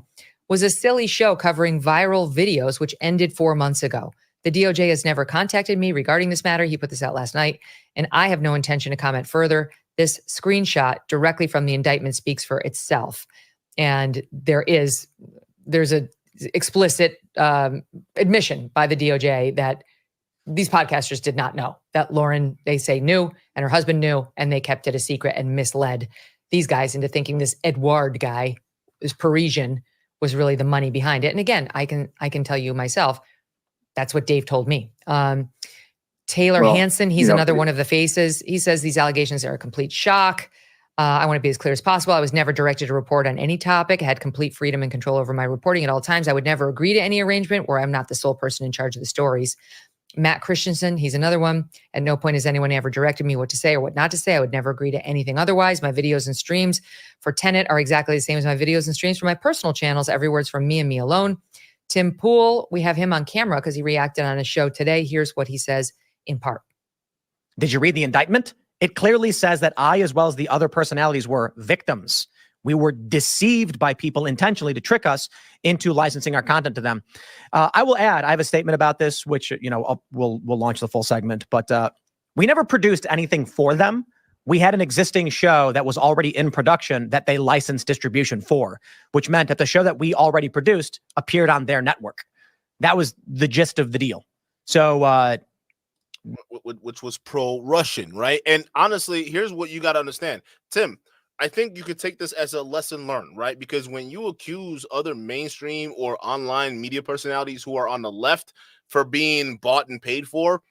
was a silly show covering viral videos, which ended 4 months ago. The DOJ has never contacted me regarding this matter. He put this out last night, and I have no intention to comment further. This screenshot directly from the indictment speaks for itself. And there's a explicit admission by the DOJ that these podcasters did not know, that Lauren, they say, knew, and her husband knew, and they kept it a secret and misled these guys into thinking this Edouard guy, this Parisian, was really the money behind it. And again, I can tell you myself, that's what Dave told me. Taylor Hansen, he's another one of the faces. He says these allegations are a complete shock. I want to be as clear as possible. I was never directed to report on any topic. I had complete freedom and control over my reporting at all times. I would never agree to any arrangement where I'm not the sole person in charge of the stories. Matt Christensen, he's another one. At no point has anyone ever directed me what to say or what not to say. I would never agree to anything otherwise. My videos and streams for Tenet are exactly the same as my videos and streams for my personal channels. Every word's from me and me alone. Tim Pool, we have him on camera because he reacted on a show today. Here's what he says in part. Did you read the indictment? It clearly says that I, as well as the other personalities, were victims. We were deceived by people intentionally to trick us into licensing our content to them. I will add, I have a statement about this, which, we'll launch the full segment, but we never produced anything for them. We had an existing show that was already in production that they licensed distribution for, which meant that the show that we already produced appeared on their network. That was the gist of the deal. So, which was pro-Russian, right? And honestly, here's what you got to understand. Tim, I think you could take this as a lesson learned, right? Because when you accuse other mainstream or online media personalities who are on the left for being bought and paid for,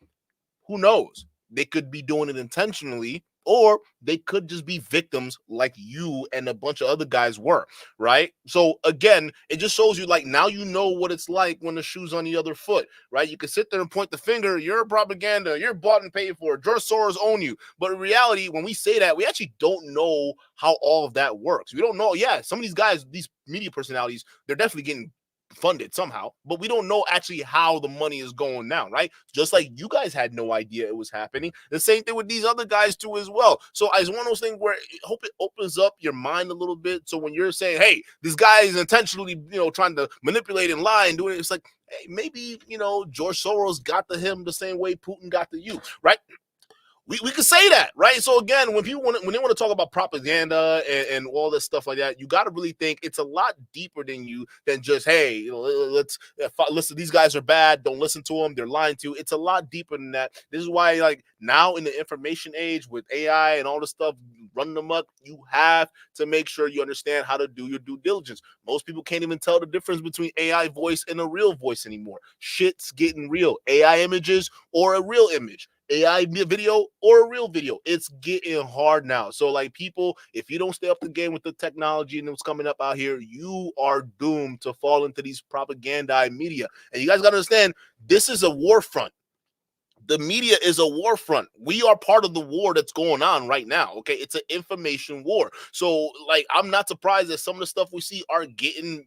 who knows? They could be doing it intentionally, or they could just be victims like you and a bunch of other guys were, right? So again, it just shows you, like, now you know what it's like when the shoe's on the other foot, right? You can sit there and point the finger, you're propaganda, you're bought and paid for, George Soros own you. But in reality, when we say that, we actually don't know how all of that works. We don't know. Yeah, some of these guys, these media personalities, they're definitely getting funded somehow, but we don't know actually how the money is going down, right? Just like you guys had no idea it was happening. The same thing with these other guys too as well. So it's one of those things where I hope it opens up your mind a little bit. So when you're saying, hey, this guy is intentionally, trying to manipulate and lie and doing it, it's like, hey, maybe, George Soros got to him the same way Putin got to you, right? We could say that, right? So again, when people when they want to talk about propaganda and all this stuff like that, you got to really think it's a lot deeper than just, hey, let's listen. These guys are bad. Don't listen to them. They're lying to you. It's a lot deeper than that. This is why, like, now in the information age with AI and all the stuff running amok, you have to make sure you understand how to do your due diligence. Most people can't even tell the difference between AI voice and a real voice anymore. Shit's getting real. AI images or a real image. AI video or a real video. It's getting hard now. So, like, people, if you don't stay up the game with the technology and what's coming up out here, you are doomed to fall into these propaganda media. And you guys got to understand, this is a war front. The media is a war front. We are part of the war that's going on right now. Okay. It's an information war. So, like, I'm not surprised that some of the stuff we see are getting,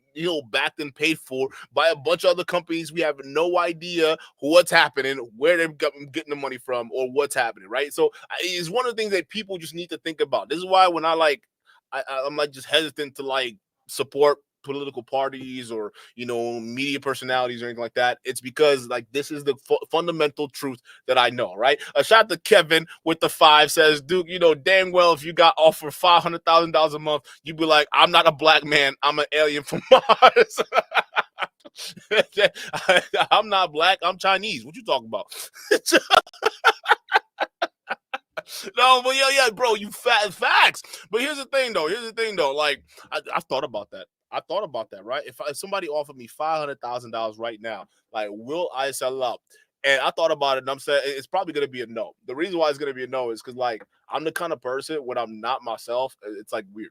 backed and paid for by a bunch of other companies. We have no idea what's happening, where they're getting the money from, or what's happening. Right. So it's one of the things that people just need to think about. This is why when I'm like just hesitant to, like, support political parties or media personalities or anything like that. It's because, like, this is the fundamental truth that I know, right? A shout to Kevin with the 5 says, Duke, damn well if you got offered $500,000 a month, you'd be like, I'm not a black man, I'm an alien from Mars. I'm not black, I'm Chinese. What you talking about? No, but yeah, bro, you facts. But here's the thing though. Like, I've thought about that. Right? If somebody offered me $500,000 right now, like, will I sell out? And I thought about it, and I'm saying it's probably going to be a no. The reason why it's going to be a no is because, like, I'm the kind of person, when I'm not myself, it's like weird.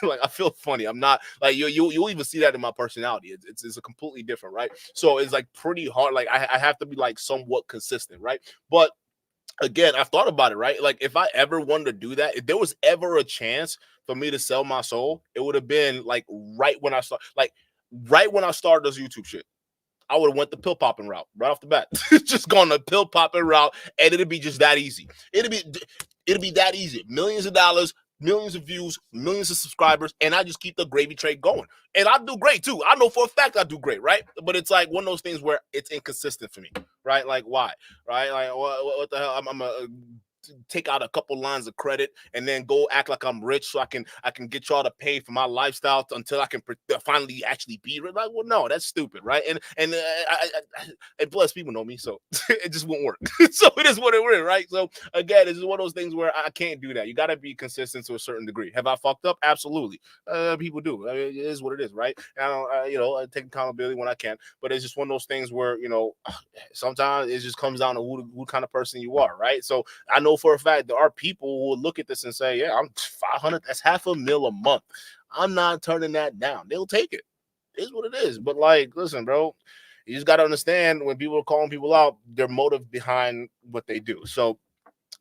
Like, I feel funny. I'm not, like, you'll even see that in my personality. It's a completely different, right? So it's, like, pretty hard. Like, I have to be, like, somewhat consistent, right? But again, I've thought about it, right? Like, if I ever wanted to do that, if there was ever a chance for me to sell my soul, it would have been, like, right when I started this YouTube shit. I would have went the pill popping route right off the bat. Just gone the pill popping route, and it'd be just that easy. It'd be that easy. Millions of dollars, millions of views, millions of subscribers, and I just keep the gravy train going. And I do great too. I know for a fact I do great, right? But it's like one of those things where it's inconsistent for me, right? Like, why, right? Like, what the hell? I'm a take out a couple lines of credit and then go act like I'm rich so I can get y'all to pay for my lifestyle until I can finally actually be rich. Like, well, no, that's stupid, right? And plus people know me, so it just won't work. So it is what it is, right? So again, it's one of those things where I can't do that. You got to be consistent to a certain degree. Have I fucked up? Absolutely. People do. I mean, it is what it is, right? And I take accountability when I can, but it's just one of those things where sometimes it just comes down to who kind of person you are, right? So I know for a fact there are people who will look at this and say, yeah, I'm 500, that's $500,000 a month. I'm not turning that down. They'll take it. It is what it is. But, like, listen, bro, you just got to understand when people are calling people out, their motive behind what they do. So,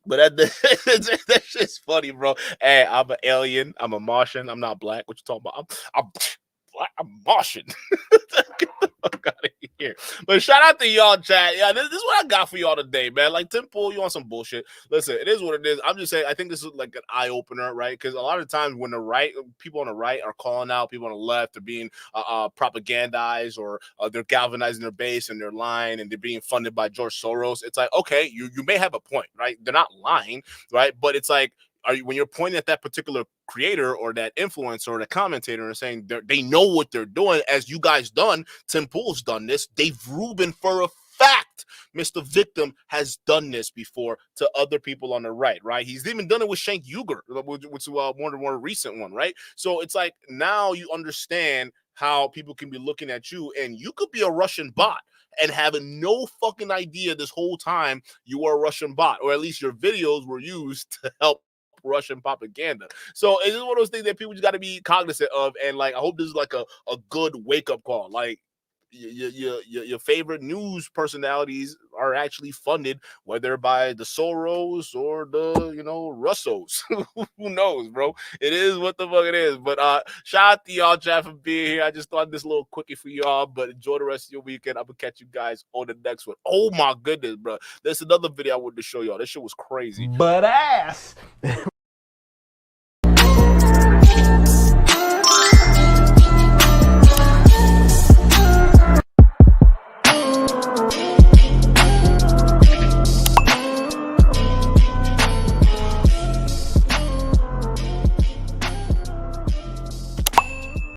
but that's just funny, bro. Hey, I'm an alien. I'm a Martian. I'm not black. What you talking about? I'm Martian. Get the fuck out of here. But shout out to y'all, chat. Yeah, this is what I got for y'all today, man. Like, Tim Pool, you want some bullshit? Listen, it is what it is. I'm just saying, I think this is like an eye opener, right? Because a lot of times when people on the right are calling out people on the left, they're being propagandized, or they're galvanizing their base and they're lying and they're being funded by George Soros. It's like, okay, you may have a point, right? They're not lying, right? But it's like, when you're pointing at that particular creator or that influencer or the commentator and saying they know what they're doing, as you guys done, Tim Pool's done this, Dave Rubin for a fact Mr. Victim has done this before to other people on the right, right? He's even done it with Cenk Uygur, which is one of the recent one, right? So it's like now you understand how people can be looking at you, and you could be a Russian bot and having no fucking idea this whole time you were a Russian bot, or at least your videos were used to help Russian propaganda. So it's just one of those things that people just got to be cognizant of. And like, I hope this is like a good wake up call. Like, your favorite news personalities are actually funded, whether by the Soros or the Russos. Who knows, bro? It is what the fuck it is. But shout out to y'all, chat, for being here. I just thought this little quickie for y'all. But enjoy the rest of your weekend. I'm gonna catch you guys on the next one. Oh my goodness, bro! There's another video I wanted to show y'all. This shit was crazy. But ass.